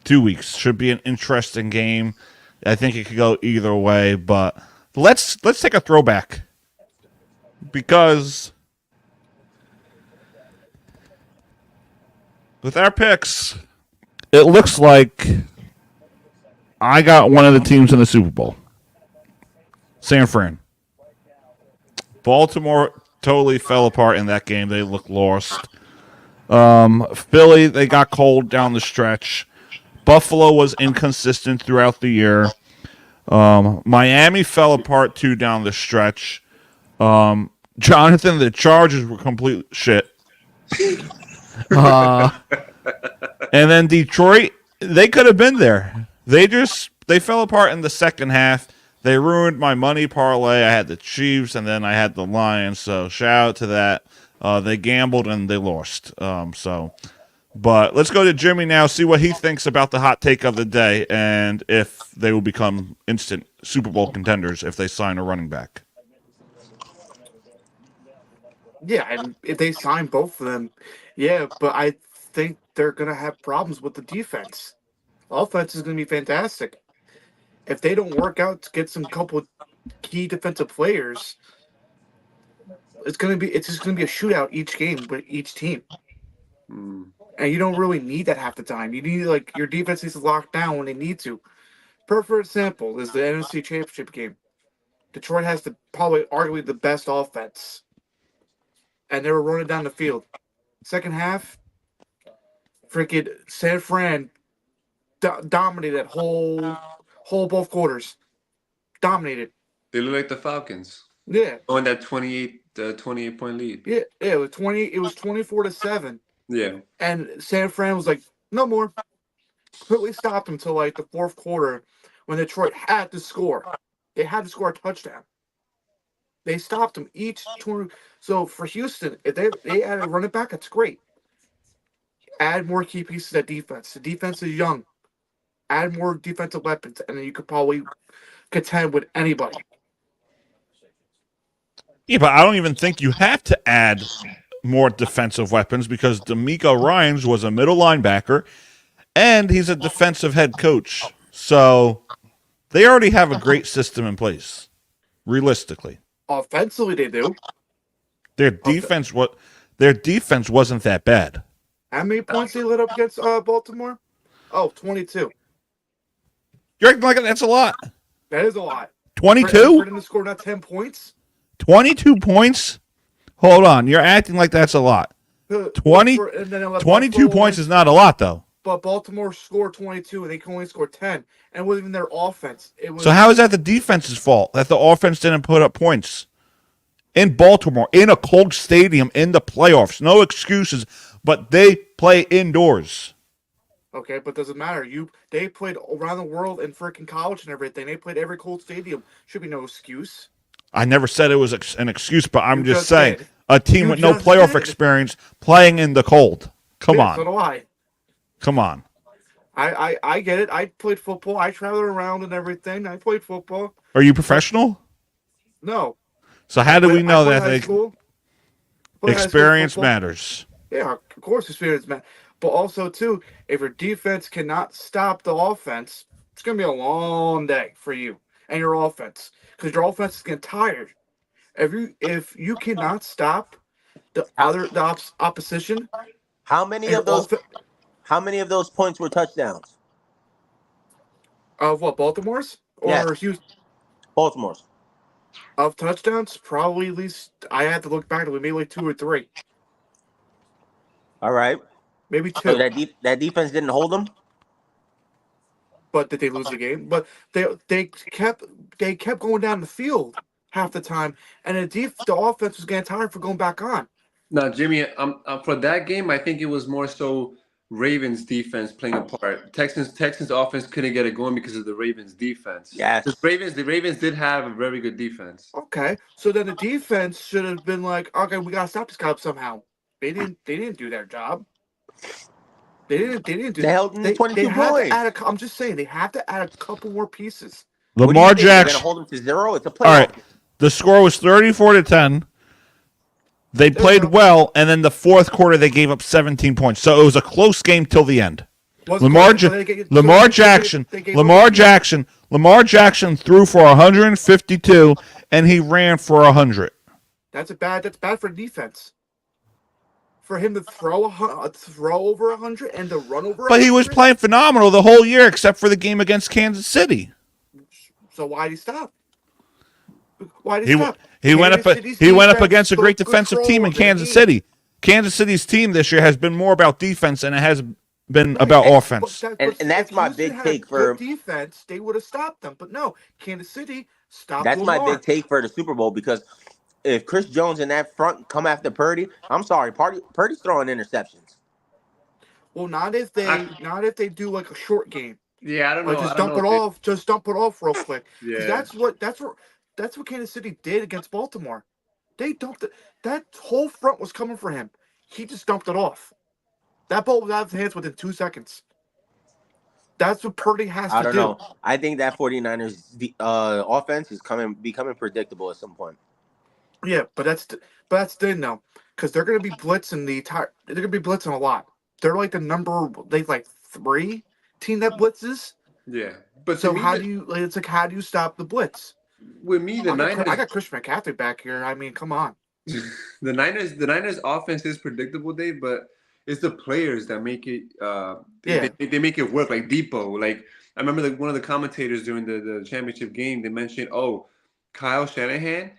2 weeks. Should be an interesting game. I think it could go either way, but let's take a throwback because with our picks, it looks like I got one of the teams in the Super Bowl. San Fran. Baltimore totally fell apart in that game. They looked lost. Philly, they got cold down the stretch. Buffalo was inconsistent throughout the year. Miami fell apart too down the stretch. Jonathan, the Chargers were complete shit. And then Detroit, they could have been there. They fell apart in the second half. They ruined my money parlay. I had the Chiefs and then I had the Lions. So shout out to that. They gambled and they lost. But let's go to Jimmy now, see what he thinks about the hot take of the day and if they will become instant Super Bowl contenders if they sign a running back. Yeah, and if they sign both of them, yeah, but I think they're going to have problems with the defense. Offense is going to be fantastic. If they don't work out to get some couple key defensive players, it's just going to be a shootout each game with each team. And you don't really need that half the time. You need, like, your defense needs to lock down when they need to. Perfect example is the NFC Championship game. Detroit has probably arguably the best offense. And they were running down the field. Second half, freaking San Fran dominated that whole both quarters. Dominated. They look like the Falcons. Yeah. On that 28 point lead. Yeah, it was 24-7. Yeah. And San Fran was like, no more. Completely stopped them until like the fourth quarter when Detroit had to score. They had to score a touchdown. They stopped them each 20. So for Houston, if they add a running back, that's great. Add more key pieces to defense. The defense is young. Add more defensive weapons, and then you could probably contend with anybody. Yeah, but I don't even think you have to add more defensive weapons because D'Amico Ryans was a middle linebacker, and he's a defensive head coach. So they already have a great system in place, realistically. Offensively, they do. Their defense wasn't that bad. How many points they let up against Baltimore? Oh, 22. You're acting like that's a lot. That is a lot. 22? For them to score not 10 points? 22 points? Hold on. You're acting like that's a lot. 22 points is not a lot, though. But Baltimore scored 22, and they can only score 10. And it wasn't even their offense. So how is that the defense's fault that the offense didn't put up points? In Baltimore, in a cold stadium, in the playoffs. No excuses, but they play indoors. Okay, but doesn't matter. They played around the world in freaking college and everything. They played every cold stadium. Should be no excuse. I never said it was an excuse, but I'm just just saying. did. A team with no playoff experience playing in the cold. Come on. So do I. Come on. I get it. I played football. I traveled around and everything. I played football. Are you professional? No. So how do we know that experience football matters? Yeah, of course experience matters. But also, too, if your defense cannot stop the offense, it's going to be a long day for you and your offense. Because your offense is getting tired. If you cannot stop the opposition, how many of those points were touchdowns? Of what, Baltimore's or Houston? Baltimore's. Of touchdowns, probably at least I had to look back to maybe like 2 or 3. All right. Maybe 2. So that defense didn't hold them. But did they lose the game? But they kept going down the field half the time, and the offense was getting tired for going back on. Now, Jimmy, for that game, I think it was more so Ravens defense playing a part. Texans offense couldn't get it going because of the Ravens defense. Yes. The Ravens did have a very good defense. Okay, so then the defense should have been like, okay, we gotta stop this guy somehow. They didn't do their job. They didn't do. They held them to 22 points. I'm just saying they have to add a couple more pieces. Lamar Jackson. They're gonna hold them to 0. It's a playoff. All right. The score was 34-10. They played well, and then the fourth quarter they gave up 17 points. So it was a close game till the end. Lamar Jackson threw for 152, and he ran for 100. That's bad for defense. For him to throw over 100 and to run over 100? But he was playing phenomenal the whole year except for the game against Kansas City. So why did he stop? Why did He stop? he went up Kansas City's he went up defense against a took great defensive team in control of the Kansas game. City. Kansas City's team this year has been more about defense than it has been Right, about and, offense. And that's if my Houston big had take a for good defense, they would have stopped them. But no, Kansas City stopped that's my Lamar. big take for the Super Bowl because if Chris Jones in that front come after Purdy, I'm sorry, Purdy's throwing interceptions. Well, not if they do like a short game. Yeah, I don't know. Just I don't dump know it if they- off. Just dump it off real quick. Because Yeah. that's what Kansas City did against Baltimore. They dumped it. That whole front was coming for him. He just dumped it off. That ball was out of his hands within 2 seconds. That's what Purdy has I to don't do. know. I think that 49ers offense is becoming predictable at some point. Yeah, but that's the thing though, because they're going to be blitzing They're going to be blitzing a lot. They're like they like 3 team that blitzes. Yeah, but So to me, how do you stop the blitz? with me, the Niners, I got Christian McCaffrey back here. I mean, come on. the Niners offense is predictable, Dave, but it's the players that make it. They make it work. Like Depot, like I remember one of the commentators during the championship game. They mentioned, Kyle Shanahan,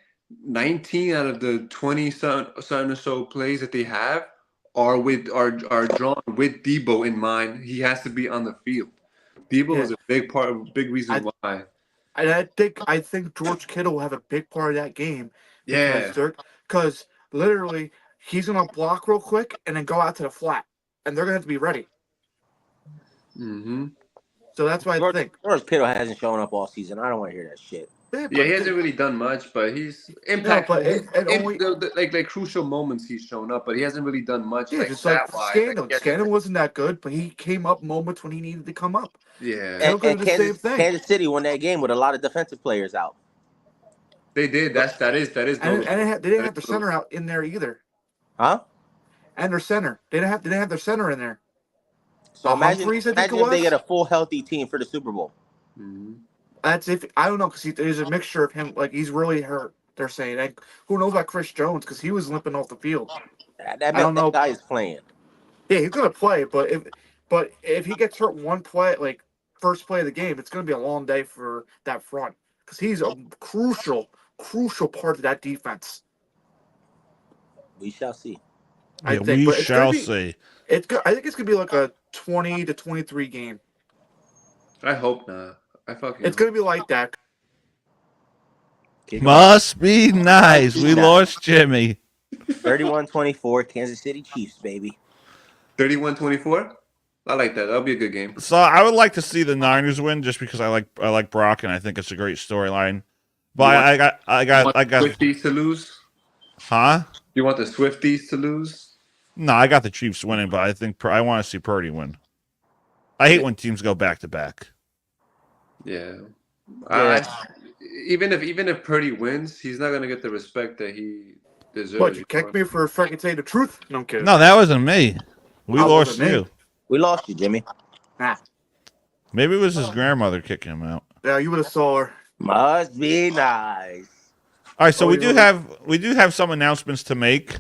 19 out of the 20 or so plays that they have are drawn with Debo in mind. He has to be on the field. Debo is a big reason why. And I think George Kittle will have a big part of that game. Yeah. Because literally he's gonna block real quick and then go out to the flat, and they're gonna have to be ready. Mm-hmm. So that's why I think George Kittle hasn't shown up all season. I don't want to hear that shit. Yeah, he hasn't really done much, but he's impactful. Like crucial moments, he's shown up, but he hasn't really done much. Yeah, just like Scandal wasn't that good, but he came up moments when he needed to come up. Yeah, and Kansas City won that game with a lot of defensive players out. They did. That is. And they didn't have their center out in there either. Huh? And their center, they didn't have their center in there. So imagine Humphreys, if they get a full healthy team for the Super Bowl. Mm-hmm. That's if I don't know because there's a mixture of him. Like he's really hurt. They're saying. And who knows about Chris Jones because he was limping off the field. I don't know. That guy is playing. Yeah, he's gonna play, but if he gets hurt one play, like first play of the game, it's gonna be a long day for that front because he's a crucial part of that defense. We shall see. We shall see. It's good. I think it's gonna be like a 20-23 game. I hope not. It's gonna be like that. Must be nice. We lost Jimmy. 31-24, Kansas City Chiefs, baby. 31-24? I like that. That'll be a good game. So I would like to see the Niners win just because I like Brock and I think it's a great storyline. But I got Swifties to lose? Huh? You want the Swifties to lose? No, I got the Chiefs winning, but I think I want to see Purdy win. I hate when teams go back to back. Yeah. Even if Purdy wins, he's not gonna get the respect that he deserves. What, you kicked me for fucking saying the truth? No, I'm kidding. No, that wasn't me. We lost you. We lost you, Jimmy. Nah. Maybe it was his grandmother kicking him out. Yeah, you would have saw her. Must be nice. All right, so we do have some announcements to make.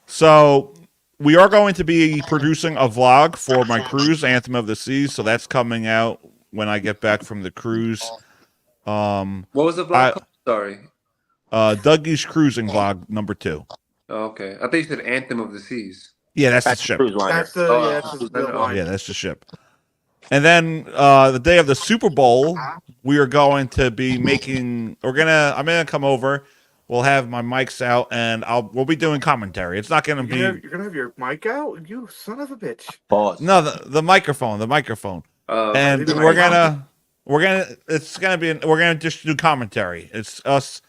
So we are going to be producing a vlog for my cruise, Anthem of the Seas. So that's coming out when I get back from the cruise. What was the vlog called? Sorry. Dougie's Cruising Vlog number 2. Oh, okay. I thought you said Anthem of the Seas. Yeah, that's the ship. That's that's the ship. And then the day of the Super Bowl, we are going to be making. I'm gonna come over. We'll have my mics out, and we'll be doing commentary. It's not gonna be. You're gonna have your mic out, you son of a bitch. Pause. No, the microphone, and we're gonna just do commentary. It's us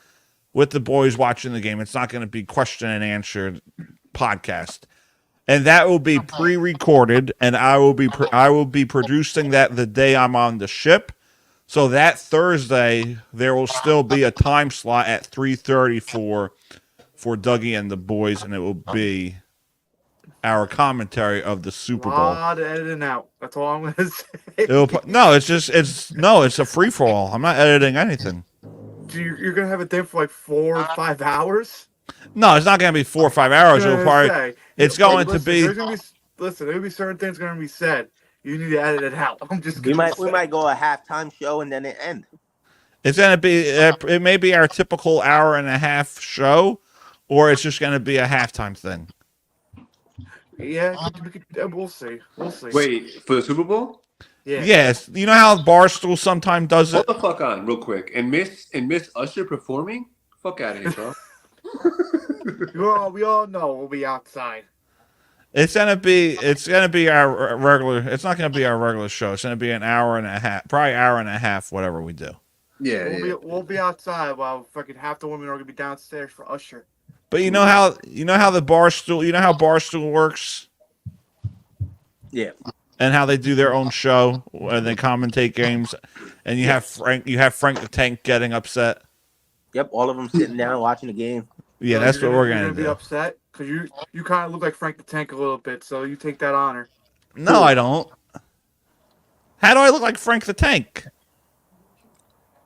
with the boys watching the game. It's not gonna be question and answer podcast. And that will be pre-recorded, and I will be producing that the day I'm on the ship. So that Thursday, there will still be a time slot at 3:30 for Dougie and the Boys, and it will be our commentary of the Super Bowl. A lot of editing out. That's all I'm gonna say. It's a free for all. I'm not editing anything. You're gonna have it there for like 4 or 5 hours. No, it's not going to be 4 or 5 hours. It'll probably, it's going to be. There's gonna be. Listen, there'll be certain things going to be said. You need to edit it out. I'm just. We might go a halftime show and then it end. It's gonna be. It may be our typical hour and a half show, or it's just gonna be a halftime thing. Yeah, we'll see. We'll see. Wait, for the Super Bowl? Yeah. Yes, you know how Barstool sometimes does it. Hold the fuck on, real quick. And Miss Usher performing? Fuck out of here, bro. We all know we'll be outside. It's gonna be our regular. It's not gonna be our regular show. It's gonna be an hour and a half, probably hour and a half, whatever we do. Yeah, We'll be outside while fucking half the women are gonna be downstairs for Usher. But you know how the Barstool, you know how Barstool works, Yeah. and how they do their own show and they commentate games, and you have Frank the Tank getting upset. Yep, all of them sitting down watching the game. Yeah, that's what we're gonna be do. upset because you kind of look like Frank the Tank a little bit, so you take that honor. No, I don't. How do I look like Frank the Tank?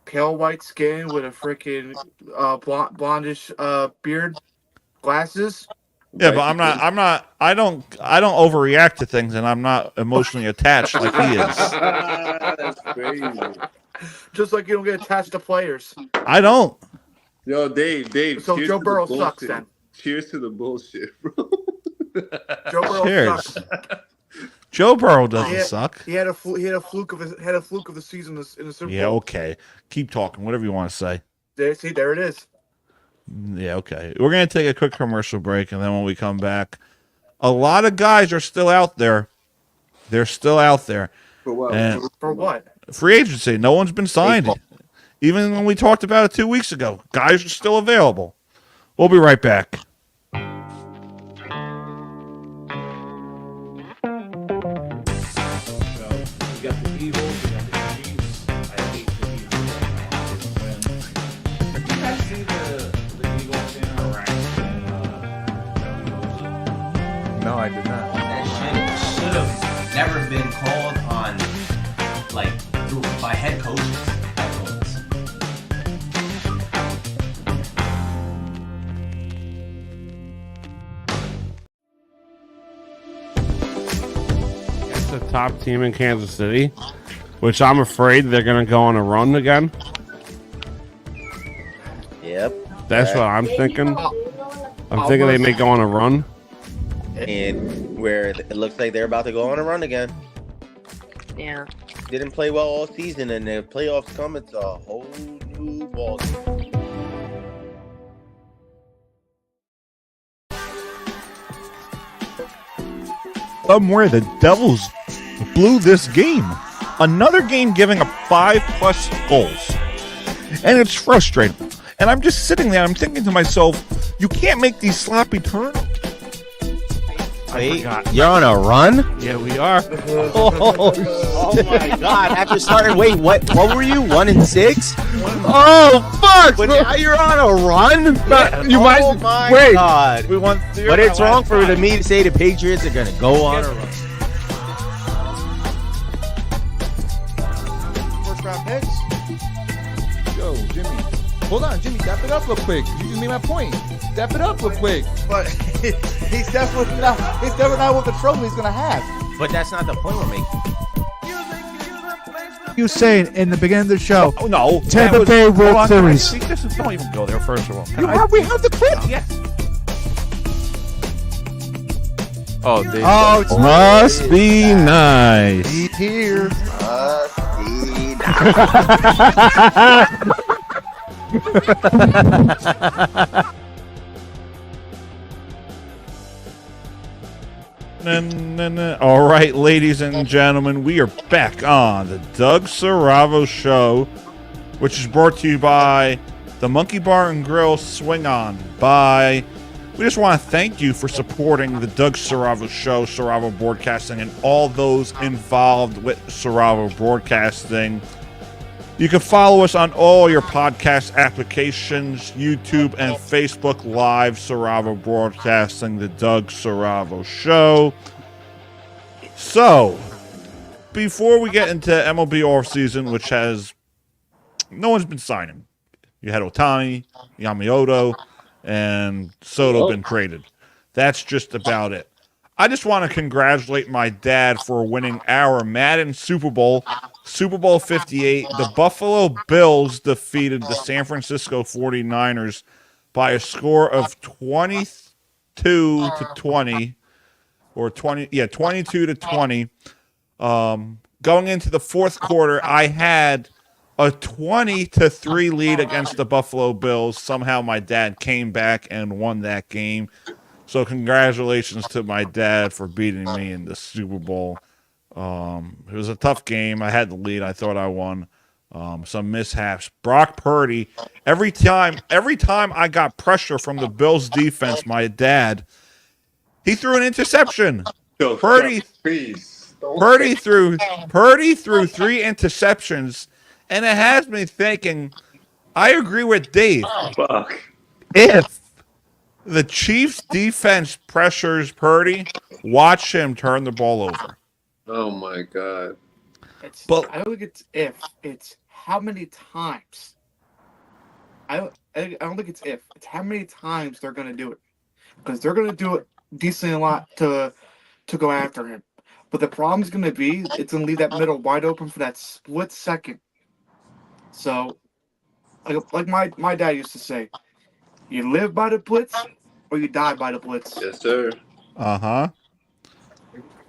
Pale white skin with a freaking blondish beard, glasses. Yeah, but I don't overreact to things, and I'm not emotionally attached like he is. That's crazy. Just like you don't get attached to players. I don't. Yo, Dave. So cheers Joe to Burrow the sucks bullshit. then. Cheers to the bullshit, bro. Joe Burrow Cheers. sucks. Joe Burrow doesn't suck. He had a fluke of the season in the Super Bowl. Yeah, okay. Keep talking. Whatever you want to say. There it is. Yeah, okay. We're going to take a quick commercial break, and then when we come back, a lot of guys are still out there. They're still out there. For what? And For what? free agency. No one's been signed. Even when we talked about it 2 weeks ago, guys are still available. We'll be right back. You got the Eagles, you got the Chiefs. I hate the Eagles. Did you guys see the Eagles in our ranks? No, I did not. That shit should have never been called on, like, by head coaches. The top team in Kansas City, which I'm afraid they're going to go on a run again. Yep. That's what I'm thinking. I'm thinking they may go on a run. And where it looks like they're about to go on a run again. Yeah. Didn't play well all season, and the playoffs come, it's a whole new ball game. Somewhere the Devils blew this game. Another game giving up 5+ goals. And it's frustrating. And I'm just sitting there, I'm thinking to myself, you can't make these sloppy turnovers. Wait, you're on a run? Yeah, we are. Oh my god! After starting, wait, what were you? 1-6? Oh fuck! But now you're on a run. Yeah. You might. Oh my wait. god! We won. But it's wrong for me to say the Patriots are gonna go on a run. First round picks. Yo, Jimmy. Hold on, Jimmy. Step it up real quick. You just made my point. Step it up real quick. But he's definitely not what the trophy he's gonna have. But that's not the point we're making. You saying in the beginning of the show? Oh no! Tampa Bay World Series. Don't even go there. First of all, We have the clip. Yes. Oh, they Must be nice. He's here. All right, ladies and gentlemen, we are back on the Doug Saravo Show, which is brought to you by the Monkey Bar and Grill Swing On. We just want to thank you for supporting the Doug Saravo Show, Saravo Broadcasting, and all those involved with Saravo Broadcasting. You can follow us on all your podcast applications, YouTube and Facebook Live, Saravo Broadcasting, the Doug Saravo Show. So, before we get into MLB offseason, which has no one's been signing. You had Otani, Yamamoto, and Soto been traded. That's just about it. I just want to congratulate my dad for winning our Madden Super Bowl Super Bowl 58, the Buffalo Bills defeated the San Francisco 49ers by a score of 22 to 20 or 22 to 20. Going into the fourth quarter, I had a 20-3 lead against the Buffalo Bills. Somehow my dad came back and won that game. So congratulations to my dad for beating me in the Super Bowl. It was a tough game. I had the lead. I thought I won. Some mishaps. Brock Purdy, every time I got pressure from the Bills defense, my dad, he threw an interception. Purdy threw 3 interceptions, and it has me thinking, I agree with Dave. Fuck. If the Chiefs defense pressures Purdy, watch him turn the ball over. Oh my god. I don't think it's if, it's how many times. I don't think it's if, it's how many times they're gonna do it. Because they're gonna do it decently a lot to go after him. But the problem's gonna be it's gonna leave that middle wide open for that split second. So like my dad used to say, you live by the blitz or you die by the blitz. Yes, sir. Uh-huh.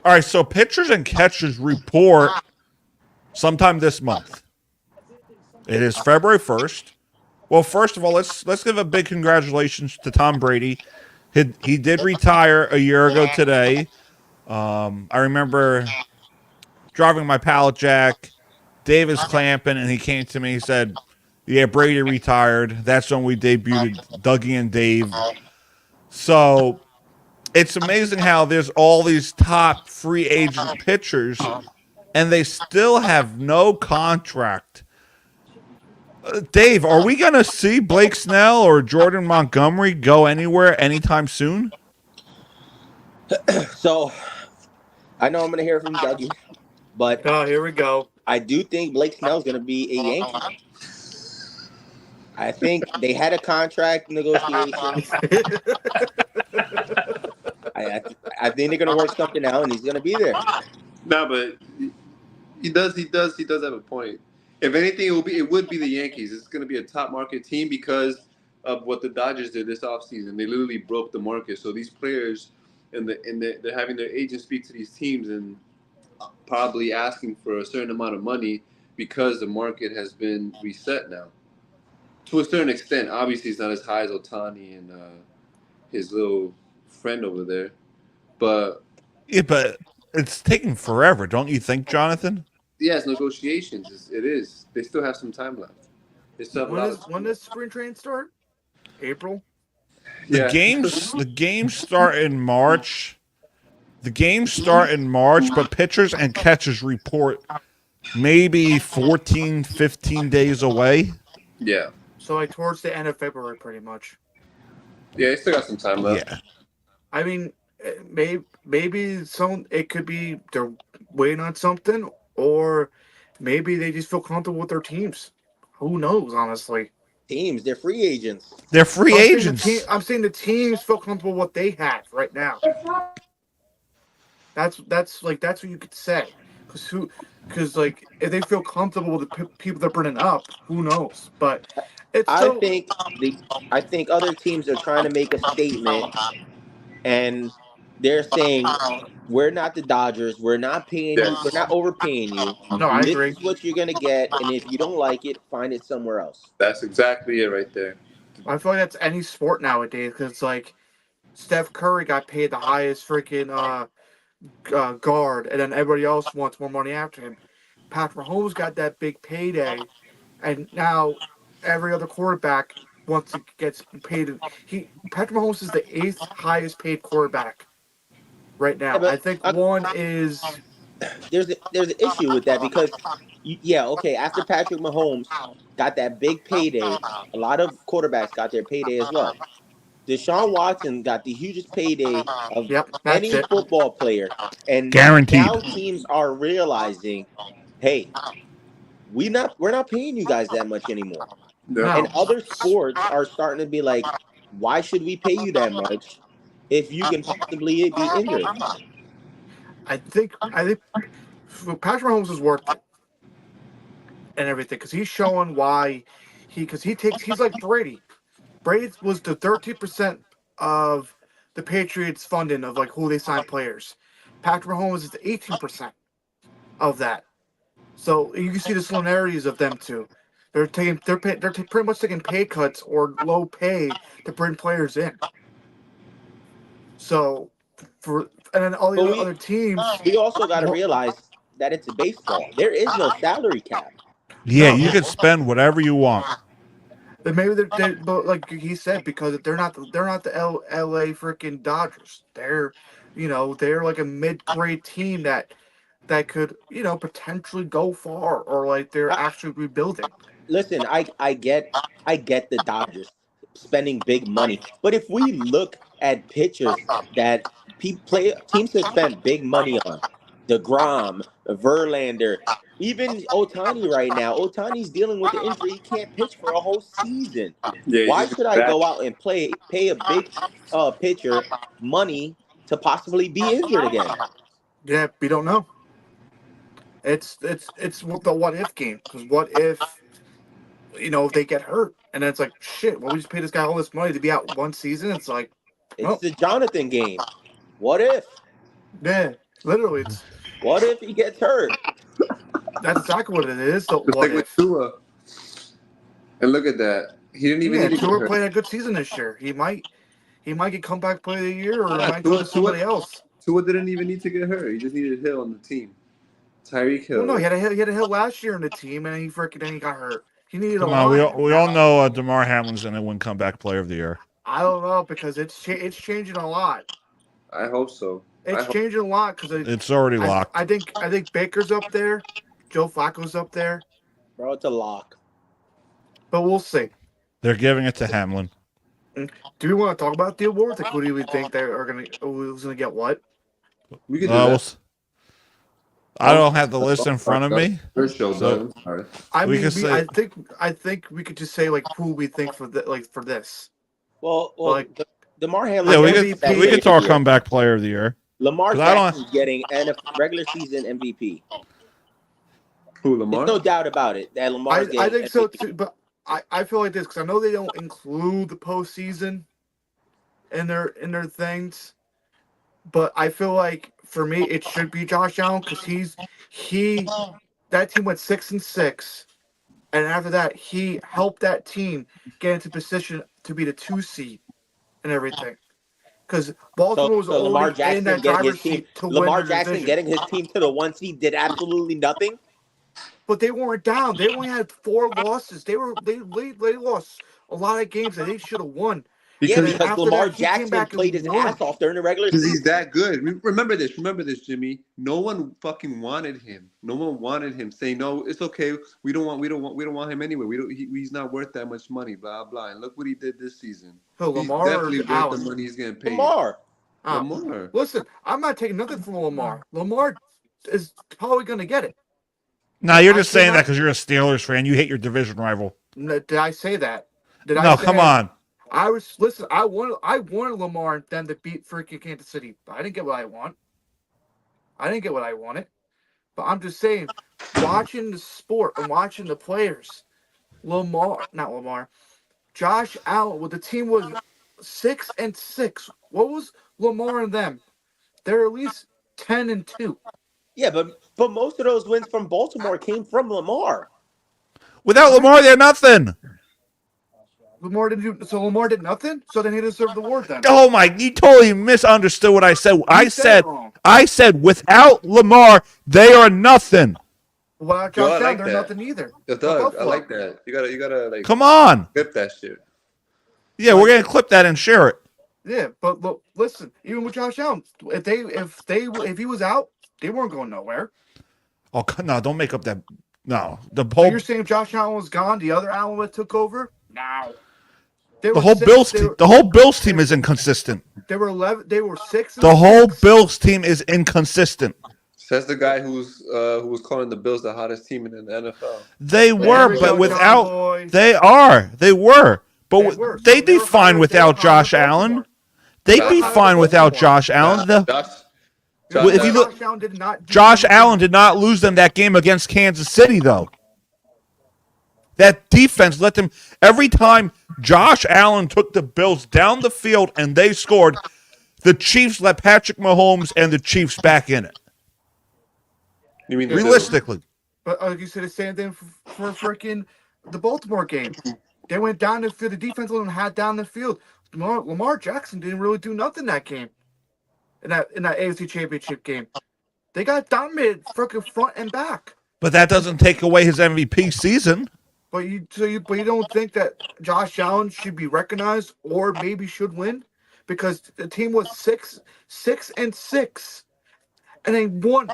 All right, so pitchers and catchers report sometime this month. It is February 1st. Well, first of all, let's give a big congratulations to Tom Brady. He did retire a year ago today. I remember driving my pallet jack, Davis clamping, and he came to me. He said, "Yeah, Brady retired." That's when we debuted Dougie and Dave. So it's amazing how there's all these top free agent pitchers, and they still have no contract. Dave, are we going to see Blake Snell or Jordan Montgomery go anywhere anytime soon? So, I know I'm going to hear from Dougie, but here we go. I do think Blake Snell's going to be a Yankee. I think they had a contract negotiation. I think they're going to work something out, and he's going to be there. No, but he does have a point. If anything, it would be the Yankees. It's going to be a top market team because of what the Dodgers did this offseason. They literally broke the market. So these players, they're having their agents speak to these teams and probably asking for a certain amount of money because the market has been reset now. To a certain extent, obviously it's not as high as Ohtani and his little friend over there. But yeah, but it's taking forever, don't you think, Jonathan? Yes, negotiations. It is. They still have some time left. They still have When does spring training start? April? The games start in March. The games start in March, but pitchers and catchers report maybe 14, 15 days away. Yeah. So like towards the end of February, pretty much. Yeah, they still got some time left. Yeah. I mean, maybe it could be they're waiting on something, or maybe they just feel comfortable with their teams. Who knows, honestly? Teams, they're free agents. They're free agents. I'm saying the teams feel comfortable with what they have right now. That's what you could say. Because if they feel comfortable with the people they're bringing up, who knows? But I think other teams are trying to make a statement, and they're saying, we're not the Dodgers. We're not paying you. We're not overpaying you. No, I this agree. This is what you're going to get, and if you don't like it, find it somewhere else. That's exactly it right there. I feel like that's any sport nowadays, because it's like Steph Curry got paid the highest freaking guard, and then everybody else wants more money after him. Patrick Mahomes got that big payday, and now every other quarterback wants to get paid. Patrick Mahomes is the 8th highest paid quarterback right now. Yeah, but I think one is. There's an issue with that because, after Patrick Mahomes got that big payday, a lot of quarterbacks got their payday as well. Deshaun Watson got the hugest payday of any football player, and guaranteed. Now teams are realizing, hey, we're not paying you guys that much anymore. No. And other sports are starting to be like, why should we pay you that much if you can possibly be injured? I think Patrick Mahomes is worth it. and everything because he's showing why he's like Brady. Brady was the 13% of the Patriots funding of like who they sign players. Patrick Mahomes is the 18% of that. So you can see the similarities of them two. They're pretty much taking pay cuts or low pay to bring players in. So and then all the other teams. We also got to realize that it's baseball. There is no salary cap. Yeah, you can spend whatever you want. But maybe but like he said, because they're not the LA freaking Dodgers. They're like a mid-grade team that could potentially go far, or like they're actually rebuilding. Listen, I get the Dodgers spending big money, but if we look at pitchers that teams have spent big money on, DeGrom, Verlander, even Ohtani right now. Ohtani's dealing with the injury; he can't pitch for a whole season. Yeah, why should I go out and pay a big pitcher money to possibly be injured again? Yeah, we don't know. It's the what if game, because what if if they get hurt and then it's like shit. Well, we just paid this guy all this money to be out one season. It's like it's the Jonathan game. What if? Yeah, literally. It's what if he gets hurt? That's exactly what it is. So Just what like with if? Tua. And look at that. He didn't even need to get Tua hurt. played a good season this year. He might get comeback player of the year, or he might go to somebody else. Tua didn't even need to get hurt. He just needed Hill on the team. Tyreek Hill. Well, no, he had a hit last year in the team, and he got hurt. He needed a Come on, line. we all know DeMar Hamlin's going to win comeback player of the year. I don't know because it's changing a lot. I hope so. It's changing a lot because it's already locked. I think Baker's up there, Joe Flacco's up there. Bro, it's a lock. But we'll see. They're giving it to Hamlin. Do we want to talk about the awards? Like, who do we think they are who's gonna get what? We could do that. I don't have the list in front of me. First show, so I think we could just say like who we think for this. Well, like DeMar Hamlin. Yeah, we could talk comeback player of the year. Lamar Jackson's getting regular season MVP. Who, Lamar? There's no doubt about it that Lamar. I think so too, but I feel like this because I know they don't include the postseason in their things, but I feel like for me it should be Josh Allen because that team went 6-6, and after that he helped that team get into position to be the 2 seed and everything. Because Baltimore was Lamar already in that Jackson driver's seat to Lamar win the Jackson division. getting his team to the 1 seed did absolutely nothing. But they weren't down. They only had 4 losses. They lost a lot of games that they should have won. Because Lamar Jackson played his ass off during the regular season. Because he's that good. Remember this, Jimmy. No one fucking wanted him. No one wanted him. Saying no, it's okay. We don't want him anyway. He's not worth that much money. Blah blah. And look what he did this season. Who, Lamar he's definitely or worth Allen? the money he's getting paid. Lamar. Lamar. Listen, I'm not taking nothing from Lamar. Lamar is probably going to get it. No, you're just saying that because you're a Steelers fan. You hate your division rival. Did I say that? No, come on. I wanted Lamar and them to beat freaking Kansas City. But I didn't get what I want. I didn't get what I wanted. But I'm just saying, watching the sport and watching the players, Josh Allen, the team was 6-6. What was Lamar and them? They're at least 10-2. Yeah, but most of those wins from Baltimore came from Lamar. Without Lamar, they're nothing. Lamar did nothing. So then he deserved the award then. Oh my! You totally misunderstood what I said. I said without Lamar, they are nothing. Without Josh Allen, they're nothing either. Doug, I like that. You gotta like. Come on. Clip that shit. Yeah, we're gonna clip that and share it. Yeah, but look, listen. Even with Josh Allen, if he was out, they weren't going nowhere. Oh no! Don't make up that. No, So you're saying if Josh Allen was gone, the other Allen would took over? No. The whole Bills team is inconsistent. They were 11. They were 6. The whole Bills team is inconsistent. Says the guy who was calling the Bills the hottest team in the NFL. They were, but without they were, but they'd be fine without Josh Allen. They'd be fine without Josh Allen. If you look, Josh Allen did not lose them that game against Kansas City, though. That defense let them every time Josh Allen took the Bills down the field and they scored, the Chiefs let Patrick Mahomes and the Chiefs back in it. You mean realistically? But you said the same thing for freaking the Baltimore game. They went down the field. The defense had down the field. Lamar Jackson didn't really do nothing that game. In that AFC Championship game, they got dominated freaking front and back. But that doesn't take away his MVP season. But you don't think that Josh Allen should be recognized or maybe should win because the team was 6-6, and they won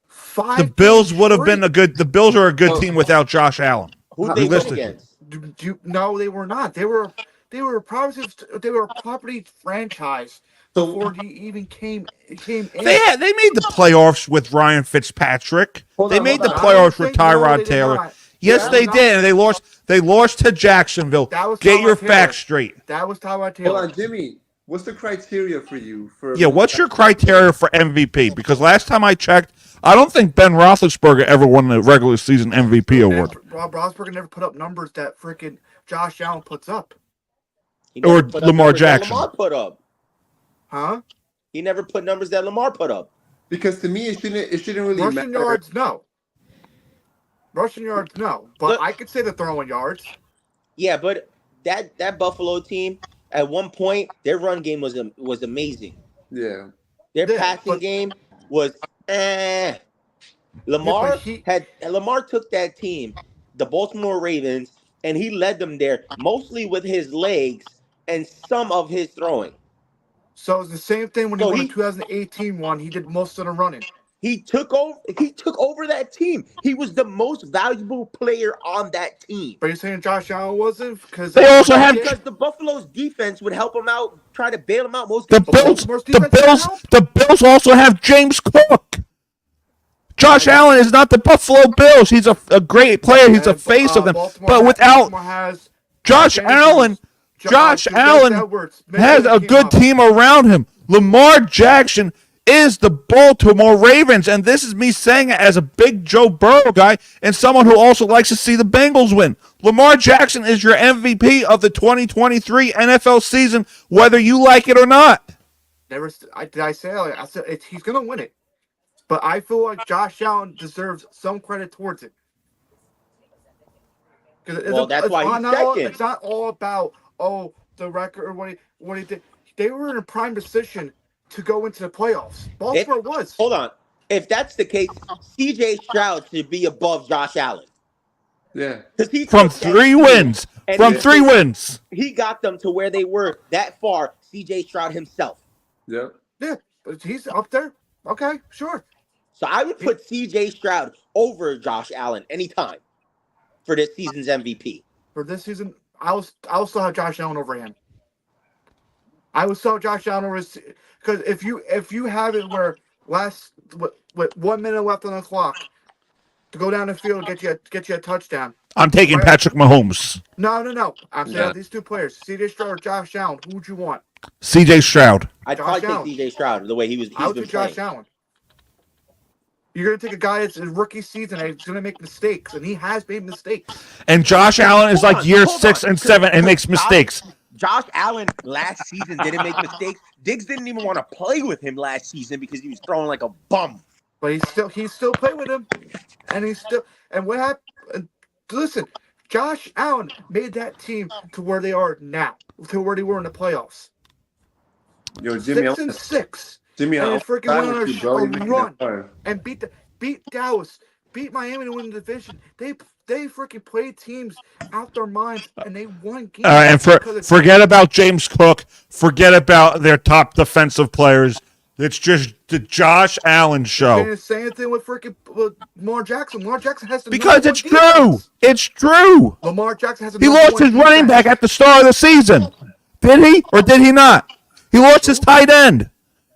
5. The Bills would have been a good. The Bills are a good team without Josh Allen. Who they win against? No, they were not. They were a property franchise before he even came in. They made the playoffs with Ryan Fitzpatrick. They made the playoffs with Tyrod Taylor. Yes, they did, and they lost. They lost to Jacksonville. Get your facts straight. That was Tyrod Taylor. Hold on, Jimmy. What's the criteria for you? What's your criteria for MVP? Because last time I checked, I don't think Ben Roethlisberger ever won the regular season MVP award. Rob Roethlisberger never put up numbers that freaking Josh Allen puts up. Or Lamar Jackson. Lamar put up. Huh? He never put numbers that Lamar put up. Because to me, it shouldn't really Rushing matter. yards, no. Rushing yards, no. But I could say the throwing yards. Yeah, but that Buffalo team, at one point, their run game was amazing. Yeah. Their passing game was Lamar Lamar took that team, the Baltimore Ravens, and he led them there mostly with his legs and some of his throwing. So it's the same thing when he won the 2018 one. He did most of the running. He took over that team. He was the most valuable player on that team. But you're saying Josh Allen wasn't? Because because the Buffalo's defense would help him out, try to bail him out. The Bills also have James Cook. Josh Allen is not the Buffalo Bills. He's a great player. He's a face of them. But without Josh Allen, Josh Allen has a good team around him. Lamar Jackson is the Baltimore Ravens, and this is me saying it as a big Joe Burrow guy and someone who also likes to see the Bengals win. Lamar Jackson is your MVP of the 2023 NFL season, whether you like it or not. Did I say it? I said he's going to win it. But I feel like Josh Allen deserves some credit towards it. That's why he's second. It's not all about the record or what he did. They were in a prime position to go into the playoffs. Baltimore was. Hold on. If that's the case, C.J. Stroud should be above Josh Allen. Yeah. From 3 wins. From 3 wins. He got them to where they were that far, C.J. Stroud himself. Yeah. Yeah, but he's up there. Okay, sure. So I would put C.J. Stroud over Josh Allen anytime for this season's MVP. For this season, I'll still have Josh Allen over him. I would still have Josh Allen over his, because if you have it where with 1 minute left on the clock to go down the field and get you a touchdown. I'm taking Patrick Mahomes. No. I'm saying these two players, C.J. Stroud or Josh Allen. Who would you want? C.J. Stroud. I'd probably take C.J. Stroud the way he's I would been take playing. Josh Allen. You're going to take a guy that's in rookie season and he's going to make mistakes, and he has made mistakes. And Josh Allen is like year 6 and 7 and makes mistakes. Josh Allen last season didn't make mistakes. Diggs didn't even want to play with him last season because he was throwing like a bum. But he still played with him, and what happened? Listen, Josh Allen made that team to where they are now, to where they were in the playoffs. Yo, Jimmy, 6-6. Jimmy, and I'm they freaking went on a run hard. and beat Dallas, beat Miami to win the division. They freaking played teams out their minds and they won games. And forget about James Cook. Forget about their top defensive players. It's just the Josh Allen show. The same thing with Lamar Jackson. Lamar Jackson has to because it's true. It's true. Lamar Jackson has. He lost his running back at the start of the season. Did he or did he not? He lost his tight end.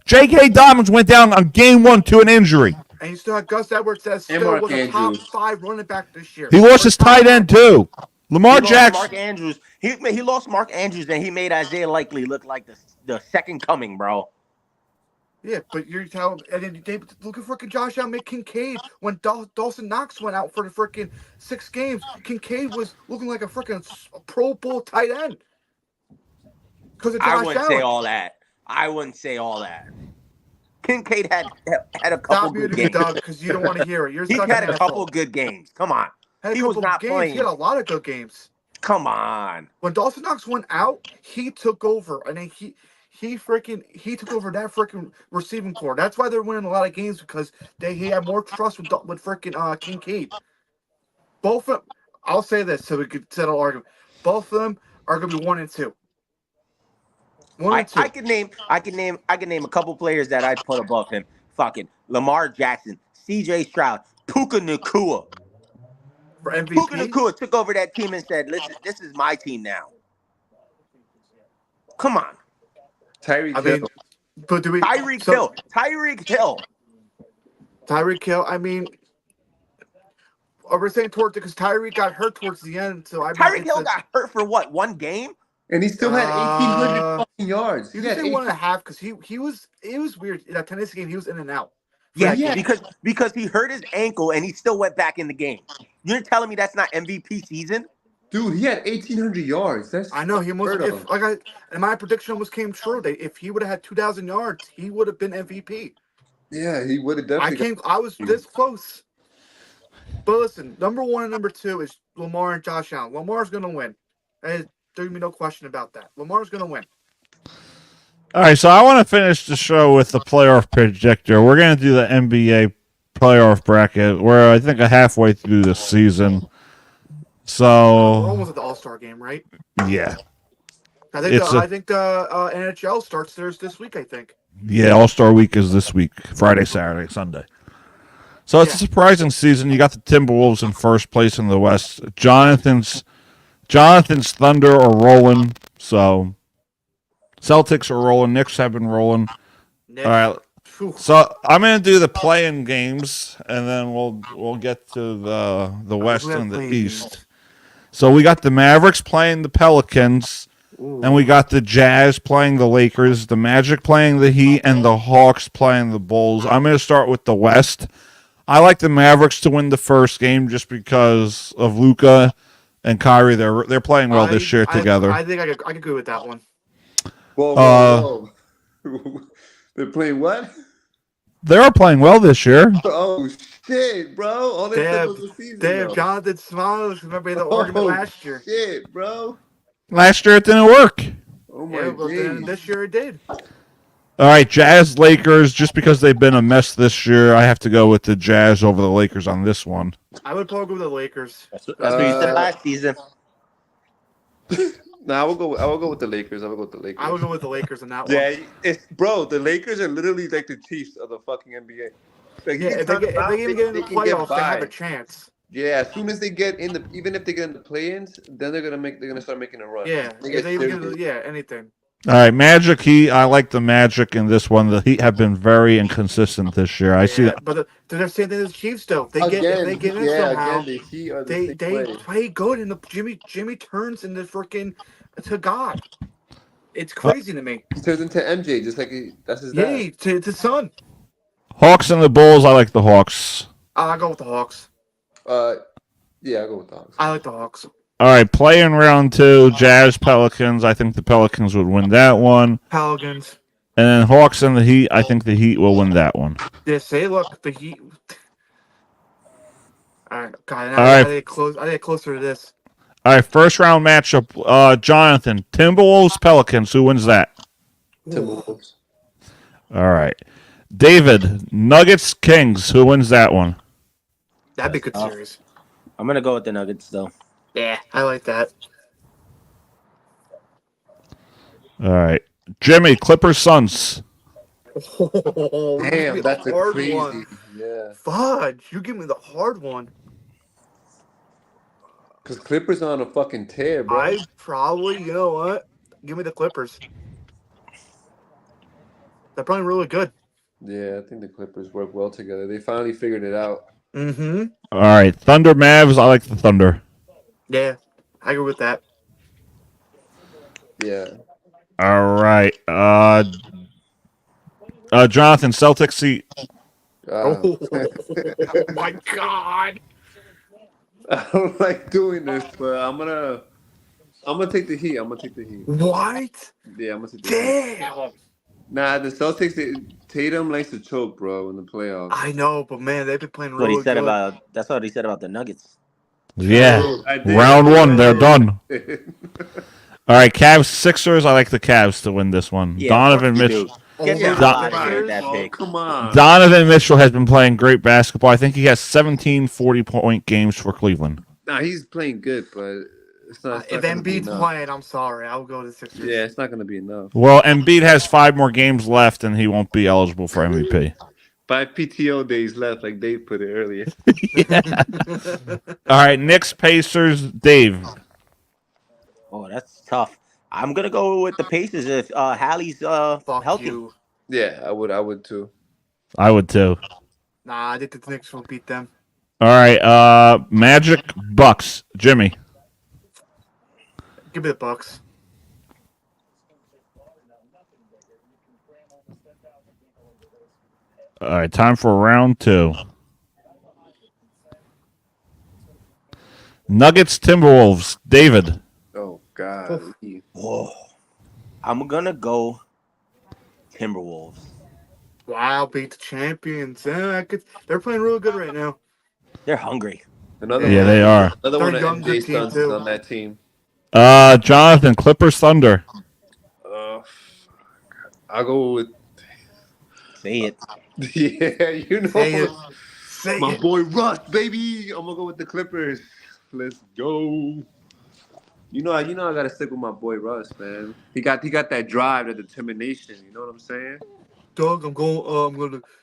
J.K. Dobbins went down on game 1 to an injury. And you still had Gus Edwards that still was a top 5 running back this year. He lost his tight end too. Lamar Jackson. Mark Andrews. He lost Mark Andrews and he made Isaiah Likely look like the second coming, bro. Yeah, but you're telling, and then they look at freaking Josh Allen, make Kincaid when Dawson Knox went out for the freaking 6 games. Kincaid was looking like a freaking Pro Bowl tight end because of I Josh wouldn't say Allen. all that. I wouldn't say all that. Kincaid had a couple Stop good muting me, games. Doug, because you don't want to hear it. You're He such had an a couple asshole. good games. Come on. Had a He was couple not games. playing. He had a lot of good games. Come on. When Dawson Knox went out, he took over, and then he took over that freaking receiving core. That's why they're winning a lot of games because he had more trust with freaking Kincaid. Both of them, I'll say this so we could settle argument. Both of them are gonna be 1 and 2. 1 and 2. I could name a couple players that I put above him. Fucking Lamar Jackson, CJ Stroud, Puka Nacua. For MVP? Puka Nacua took over that team and said, "Listen, this is my team now." Come on. Tyreek Hill. But do we Tyreek Hill. Tyreek Hill. Tyreek Hill. I mean, we're saying towards it because Tyreek got hurt towards the end. So Tyreek Hill got hurt for what? 1 game? And he still had 1,800 fucking yards. You can say 1.5 because it was weird in that Tennessee game. He was in and out. Yeah, because he hurt his ankle and he still went back in the game. You're telling me that's not MVP season? Dude, he had 1,800 yards. I know he almost. And my prediction almost came true. If he would have had 2,000 yards, he would have been MVP. Yeah, he would have definitely. I was this close. But listen, number 1 and number 2 is Lamar and Josh Allen. Lamar's gonna win. There's gonna be no question about that. Lamar's gonna win. All right, so I want to finish the show with the playoff predictor. We're going to do the NBA playoff bracket. We're, I think, halfway through the season. We're So, almost at the All-Star game, right? yeah. I think the NHL starts theirs this week. I think. Yeah, All-Star Week is this week. Friday, Saturday, Sunday. So it's a surprising season. You got the Timberwolves in first place in the West. Jonathan's Thunder are rolling. So Celtics are rolling. Knicks have been rolling. All right. So I'm going to do the play-in games, and then we'll get to the West and the East. So we got the Mavericks playing the Pelicans, and we got the Jazz playing the Lakers, the Magic playing the Heat, and the Hawks playing the Bulls. I'm going to start with the West. I like the Mavericks to win the first game just because of Luka and Kyrie. They're playing well this year together. I think I could agree with that one. Whoa. They're playing what? They're playing well this year. Oh shit, bro! All they said was the season. Damn, Jonathan Smiles. Remember the argument last year? Shit, bro. Last year it didn't work. Oh my god. This year it did. All right, Jazz Lakers. Just because they've been a mess this year, I have to go with the Jazz over the Lakers on this one. I would probably go with the Lakers. That's what you said last season. I will go with the Lakers. I will go with the Lakers. I would go with the Lakers in that one. Yeah, bro, the Lakers are literally like the Chiefs of the fucking NBA. Like, Yeah, if they even get in the playoffs, they have a chance. Yeah, as soon as they get in even if they get in the play-ins, then they're gonna start making a run. Yeah, They if they even serious. get anything. All right, Magic Heat. I like the Magic in this one. The Heat have been very inconsistent this year. I see that. But they're the same thing as the Chiefs, though. If they get in somehow. They play good, and Jimmy turns into freaking to God. It's crazy to me. He turns into MJ, just like that's his dad. Yeah, to son. Hawks and the Bulls. I like the Hawks. I'll go with the Hawks. Yeah, I'll go with the Hawks. I like the Hawks. All right, play in round 2. Jazz Pelicans. I think the Pelicans would win that one. Pelicans. And then Hawks and the Heat. I think the Heat will win that one. Yeah, say look, the Heat. All right, God, I get closer to this. All right, first round matchup. Jonathan, Timberwolves, Pelicans. Who wins that? Timberwolves. All right. David, Nuggets, Kings. Who wins that one? That'd be a good series. I'm going to go with the Nuggets, though. Yeah, I like that. All right. Jimmy, Clippers, Suns. Damn, that's a crazy. One. Yeah. Fudge, you give me the hard one. Because Clippers are on a fucking tear, bro. I probably, you know what? Give me the Clippers. They're probably really good. Yeah, I think the Clippers work well together. They finally figured it out. Mm-hmm. All right. Thunder, Mavs. I like the Thunder. Yeah, I agree with that. Yeah. All right. Jonathan, Celtics seat. Oh my God! I don't like doing this, but I'm gonna take the Heat. I'm gonna take the Heat. What? Yeah, I'm gonna take the Heat. Damn! Nah, the Celtics. Tatum likes to choke, bro, in the playoffs. I know, but man, they've been playing That's what really he said good. about. That's what he said about the Nuggets. Yeah. I did. Round one, they're done. All right, Cavs, Sixers. I like the Cavs to win this one. Yeah, Donovan of course you Mitchell. do. Get the hell out of here with that pick. Come on. Donovan Mitchell has been playing great basketball. I think he has 17 40-point games for Cleveland. Nah, he's playing good, but it's not. If Embiid's playing, I'm sorry. I'll go to the Sixers. Yeah, it's not going to be enough. Well, Embiid has 5 more games left, and he won't be eligible for MVP. 5 PTO days left, like Dave put it earlier. All right, Knicks, Pacers, Dave. Oh, that's tough. I'm gonna go with the Pacers if Hallie's healthy. You. Yeah, I would too. I would too. Nah, I think the Knicks will beat them. All right, Magic, Bucks, Jimmy. Give me the Bucks. All right, time for round 2. Nuggets, Timberwolves, David. Oh God. Whoa. I'm gonna go Timberwolves. Wow, beat the champions. They're playing really good right now. They're hungry. Yeah, they are. Another one They're of younger MJ team, sons too. is on that team. Jonathan, Clippers, Thunder. I'll go with. Say it. Yeah, you know. Say it. Say My it. boy Russ, baby. I'm gonna go with the Clippers. Let's go. You know, I gotta stick with my boy Russ, man. He got that drive, that determination. You know what I'm saying? Doug,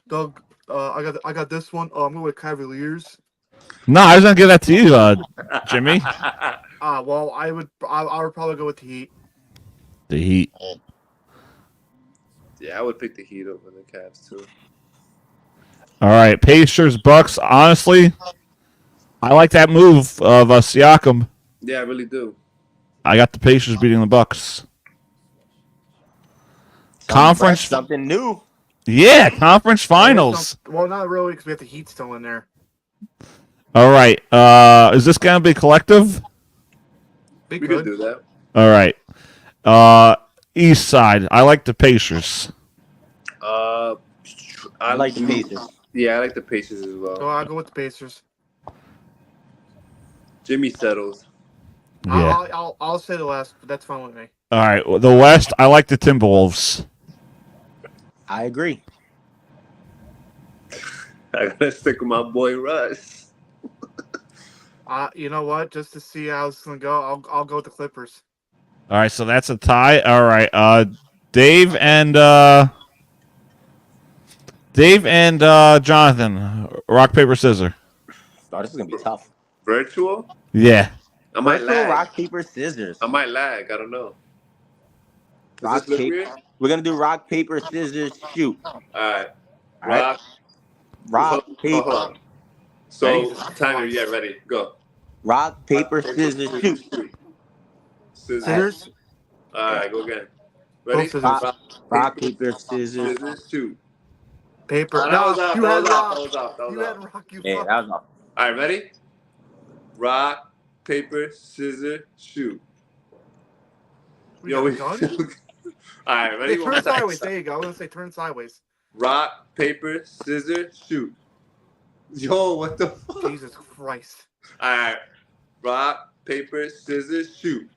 Doug, I got this one. I'm going with Cavaliers. No, I was gonna give that to you, Jimmy. Well, I would probably go with the Heat. The Heat. Yeah, I would pick the Heat over the Cavs too. All right, Pacers, Bucks. Honestly, I like that move of Siakam. Yeah, I really do. I got the Pacers beating the Bucks. Conference, something new. Yeah, conference finals. Well, not really, because we have the Heat still in there. All right, is this gonna be collective? We could do that. All right, East side. I like the Pacers. I like the Pacers. Yeah, I like the Pacers as well. So I'll go with the Pacers. Jimmy settles. Yeah. I'll say the last, but that's fine with me. All right, the West. I like the Timberwolves. I agree. I gotta stick with my boy Russ. You know what? Just to see how it's gonna go, I'll go with the Clippers. All right, so that's a tie. All right, Dave and Jonathan. Rock, paper, scissors. Oh, this is gonna be tough. Virtual? Yeah. I might Virtual, lag. rock, paper, scissors. I might lag. I don't know. Rock, this look paper. weird? We're gonna do rock, paper, scissors, shoot. All right. All right. Rock, paper. Hold on. So, Ready? timer, yeah, ready. Go. Rock, paper, scissors, shoot. Scissors. All right, go again. Ready? Rock, paper, scissors. Shoot. Paper. That was off. You That had was off. rock. That was off. That was You had off. rock. You Yeah, fuck. that was off. All right, ready? Rock, paper, scissors, shoot. We got done? All right, ready? Hey, One more turn time. sideways. There you go. I'm gonna say turn sideways. Rock, paper, scissors, shoot. Yo, what the fuck? Jesus Christ. All right. Rock, paper, scissors, shoot.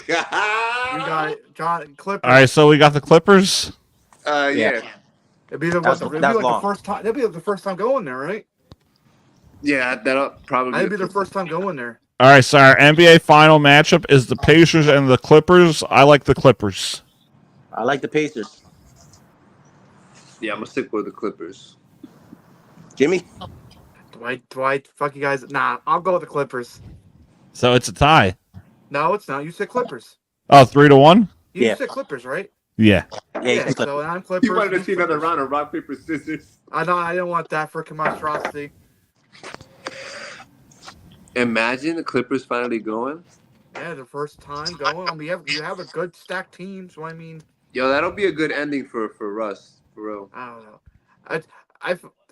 You got it, John. Clippers. All right, so we got the Clippers. Yeah. It'd be the, That's it'd be long. like the first time. That'd be like the first time going there, right? Yeah, that'll probably That'd be the first time going there. All right, so our NBA final matchup is the Pacers and the Clippers. I like the Clippers. I like the Pacers. Yeah, I'm gonna stick with the Clippers. Jimmy? Dwight, fuck you guys. Nah, I'll go with the Clippers. So it's a tie. No, it's not. You said Clippers. Oh, 3-1? You said Clippers, right? Yeah. Yeah, so I'm Clippers. You wanted to see another round of rock, paper, scissors. I know. I didn't want that for a monstrosity. Imagine the Clippers finally going. Yeah, the first time going. I mean, you have a good stacked team, so I mean. Yo, that'll be a good ending for Russ. For real. I don't know.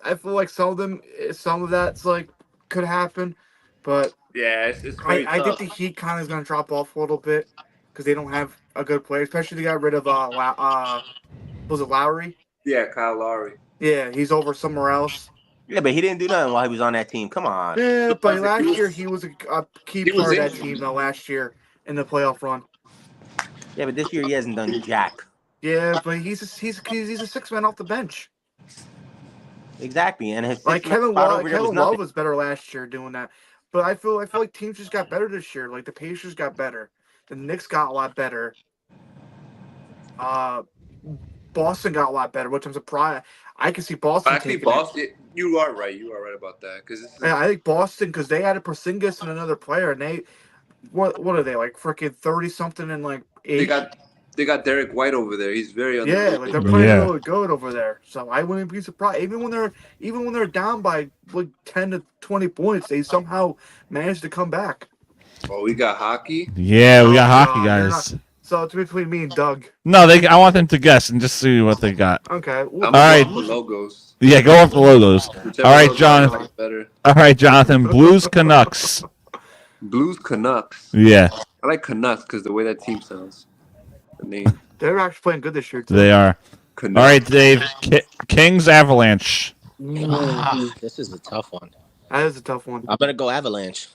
I feel like some of that's like could happen, but Yeah, it's very I think tough. the Heat kind of is going to drop off a little bit because they don't have a good player. Especially they got rid of was it Lowry? Yeah, Kyle Lowry. Yeah, he's over somewhere else. Yeah, but he didn't do nothing while he was on that team. Come on. Yeah, but last year he was a key He was part of that injured. team. Though last year in the playoff run. Yeah, but this year he hasn't done jack. Yeah, but he's a 6-man off the bench. Exactly, and his Like Kevin Love was better last year doing that. But I feel like teams just got better this year. Like the Pacers got better, the Knicks got a lot better. Boston got a lot better, which I'm surprised. I can see Boston. Actually, Boston. You are right. You are right about that. I think Boston because they had a Porzingis and another player, and they what are they like freaking 30 something and like 8? They got Derek White over there. He's very Yeah, underrated. like they're playing really good over there. So I wouldn't be surprised. Even when they're down by like 10 to 20 points, they somehow manage to come back. Oh, we got hockey. Yeah, we got hockey guys. So it's between me and Doug. No, I want them to guess and just see what they got. Okay. All right. Logos. Yeah, go off the logos. Whichever All right, logo Jonathan. is better. All right, Jonathan. Blues Canucks. Blues Canucks. Yeah, I like Canucks because the way that team sounds. The name. They're actually playing good this year too. they are. Canucks. All right, Dave. Kings Avalanche. This is a tough one. That is a tough one. I'm gonna go Avalanche.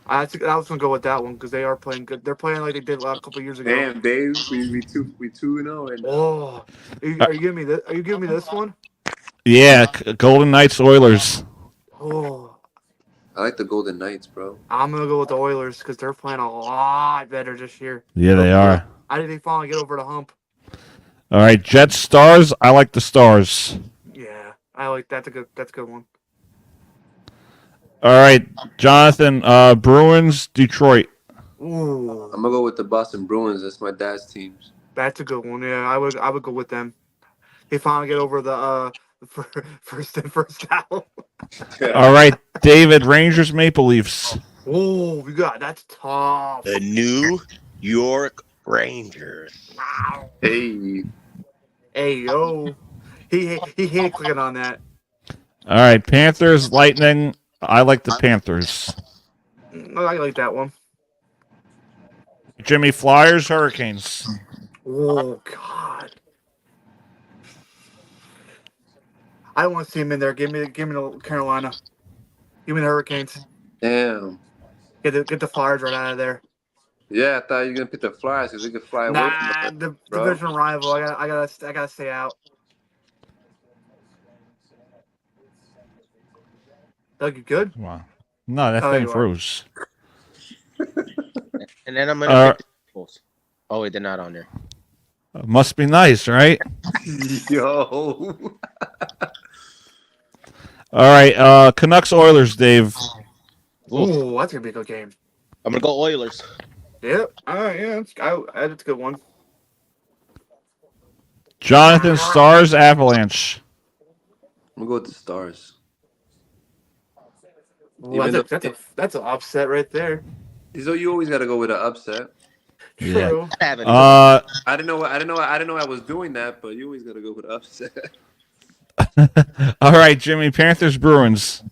I was gonna go with that one because they are playing good. They're playing like they did a couple years ago. Damn, Dave, we 2-0 and Oh, are you giving me this? Are you giving me this one? Yeah, Golden Knights Oilers. Oh, I like the Golden Knights, bro. I'm gonna go with the Oilers because they're playing a lot better this year. Yeah, they are. I think they finally get over the hump. All right, Jets Stars. I like the Stars. Yeah, I like that's a good one. All right, Jonathan. Bruins Detroit. Ooh, I'm gonna go with the Boston Bruins. That's my dad's teams. that's a good one. Yeah, I would go with them. They finally get over the first out. All right, David. Rangers Maple Leafs. Oh, we got that's tough. The New York Rangers. Wow. Hey, yo, he hated clicking on that. All right, Panthers Lightning. I like the Panthers. I like that one. Jimmy Flyers Hurricanes. Oh God, I don't want to see him in there. Give me the Carolina. Give me the Hurricanes. damn. Get the Flyers right out of there. Yeah, I thought you were gonna pick the Flyers because they could fly away Nah, from the bro. division rival. I gotta stay out. Doug, you good? Wow. No, that Oh, thing you are. froze. And then I'm gonna pick the Eagles. Oh wait, they're not on there. Must be nice, right? Yo. All right, Canucks Oilers, Dave. Ooh, that's gonna be a good game. I'm gonna go Oilers. Yep. Yeah, that's a good one. Jonathan Stars Avalanche. I'm gonna go with the Stars. Ooh, that's an upset right there. So you always gotta go with an upset. True. Yeah. I didn't know I was doing that, but you always gotta go with upset. All right, Jimmy. Panthers Bruins.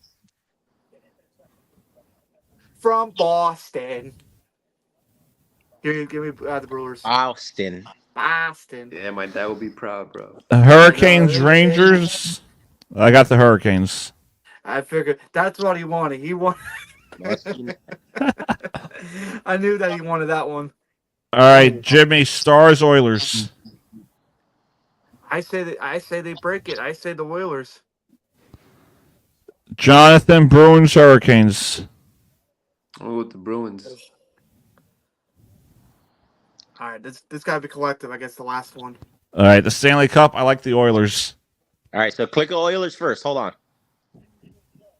From Boston. Give me the Brewers. Boston. Boston. Yeah, my dad will be proud, bro. Hurricanes Rangers. I got the Hurricanes. I figured that's what he wanted. He wanted. I knew that he wanted that one. All right, Jimmy Stars Oilers. I say they break it. I say the Oilers. Jonathan Bruins Hurricanes. Oh, with the Bruins. All right, this gotta be collective. I guess the last one. All right, the Stanley Cup. I like the Oilers. All right, so click Oilers first. Hold on.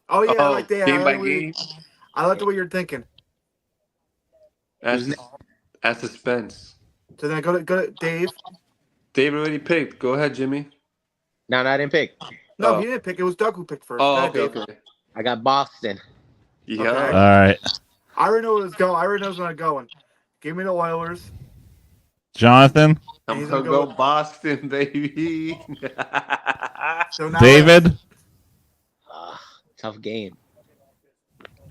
Oh yeah, I like that. Game I by like game. I like the way you're thinking. That's suspense. So then go to Dave. Dave already picked. Go ahead, Jimmy. No, I didn't pick. No, Oh. he didn't pick. It was Doug who picked first. Oh, Go ahead, okay, Dave. okay. I got Boston. Yeah. Okay. All right, I already know where it's going. I already know where it's going. Give me the Oilers. Jonathan. I'm gonna go Boston, baby. So now David? Tough game.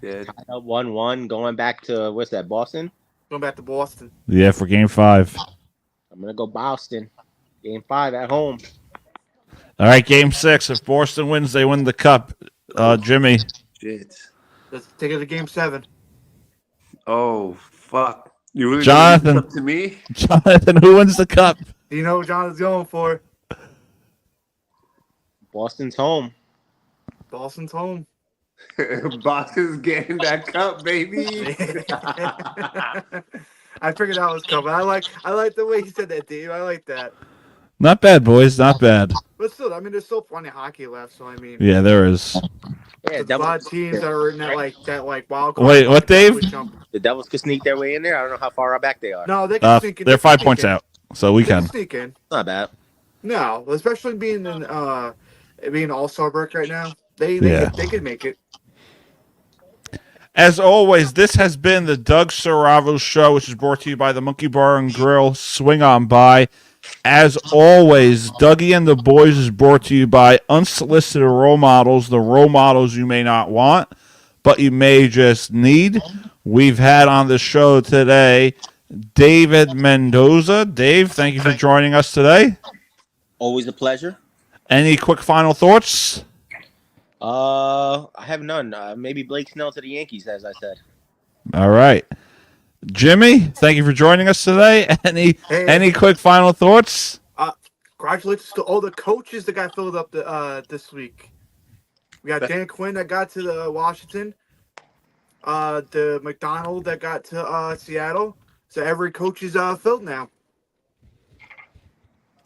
Yeah. Tied up 1-1, going back to, what's that, Boston? Going back to Boston. Yeah, for game 5. I'm going to go Boston. Game 5 at home. All right, game 6. If Boston wins, they win the cup. Jimmy. Shit. Let's take it to game 7. Oh, fuck. You really Jonathan. up to me? Jonathan, who wins the cup? Do you know what Jonathan's going for? Boston's home. Boston's home. Boston's getting that cup, baby. I figured that was coming. I like the way he said that, Dave. I like that. Not bad, boys. Not bad. But still, I mean, there's still plenty of hockey left. So I mean, Yeah, there is. Yeah, there's a lot of teams that are in that wild card. Wait, what, Dave? The Devils could sneak their way in there. I don't know how far back they are. No, they can sneak in. They're They can 5 sneak points in. out, so we They can can. sneak in. Not bad. No, especially being an all-star break right now. They could make it. As always, this has been the Doug Saravo Show, which is brought to you by the Monkey Bar and Grill. Swing on by. As always, Dougie and the Boys is brought to you by Unsolicited Role Models, the role models you may not want, but you may just need. We've had on the show today David Mendoza. Dave, thank you for joining us today. Always a pleasure. Any quick final thoughts? I have none. Maybe Blake Snell to the Yankees, as I said. All right. Jimmy, thank you for joining us today. Any quick final thoughts? Congratulations to all the coaches that got filled up this week. We got Dan Quinn that got to the Washington, the McDonald that got to Seattle. So every coach is filled now.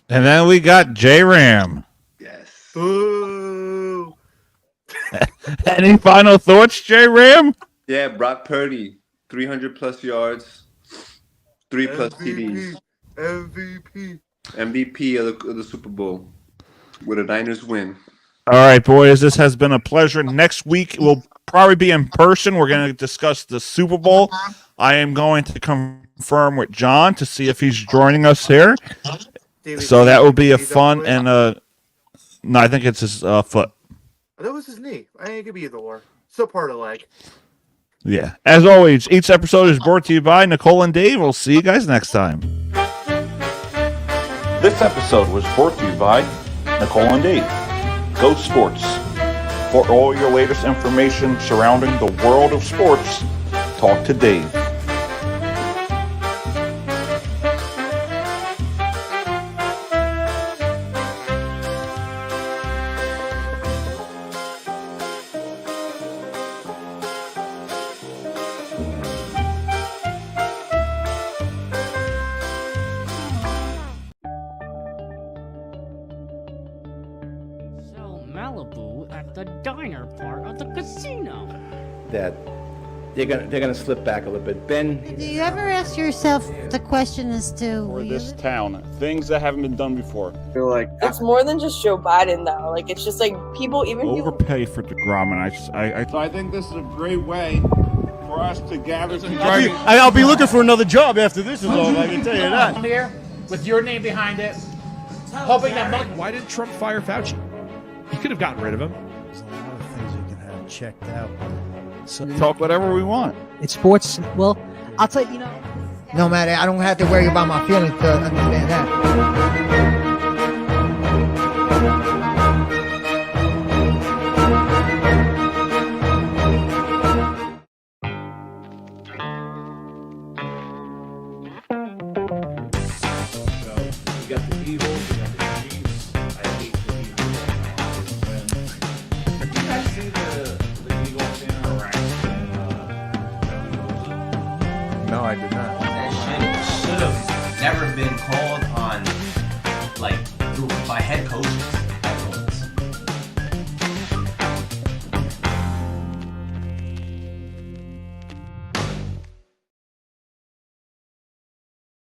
And then we got J-Ram. Yes. Boo. Any final thoughts, J-Ram? Yeah, Brock Purdy, 300+ yards, 3+ TDs. MVP of the Super Bowl with a Niners win. All right, boys, this has been a pleasure. Next week, we'll probably be in person. We're going to discuss the Super Bowl. I am going to confirm with John to see if he's joining us here. So that will be a fun and no, I think it's his foot. That was his knee. I think it could be either or. Still part of the leg. Yeah. As always, each episode is brought to you by Nicole and Dave. We'll see you guys next time. This episode was brought to you by Nicole and Dave. Go Sports. For all your latest information surrounding the world of sports, talk to Dave. Malibu at the diner part of the casino. That they're gonna slip back a little bit. Ben, Do you ever ask yourself the question as to For this town, things that haven't been done before. I feel like it's more than just Joe Biden though. Like it's just like people Overpay for DeGrom, and I think this is a great way for us to gather together. I'll be looking for another job after this is over. I can tell you that. Here, with your name behind it, hoping that. Why did Trump fire Fauci? He could have gotten rid of him. There's a lot of things you can have checked out. So Talk whatever we want. it's sports. Well, I'll tell you, no matter, I don't have to worry about my feelings to understand that. You got the Eagles, you got the Chiefs. I hate the Eagles. Did you guys see the Eagles interaction? No, I did not. That shit should have never been called on, like, by head coaches.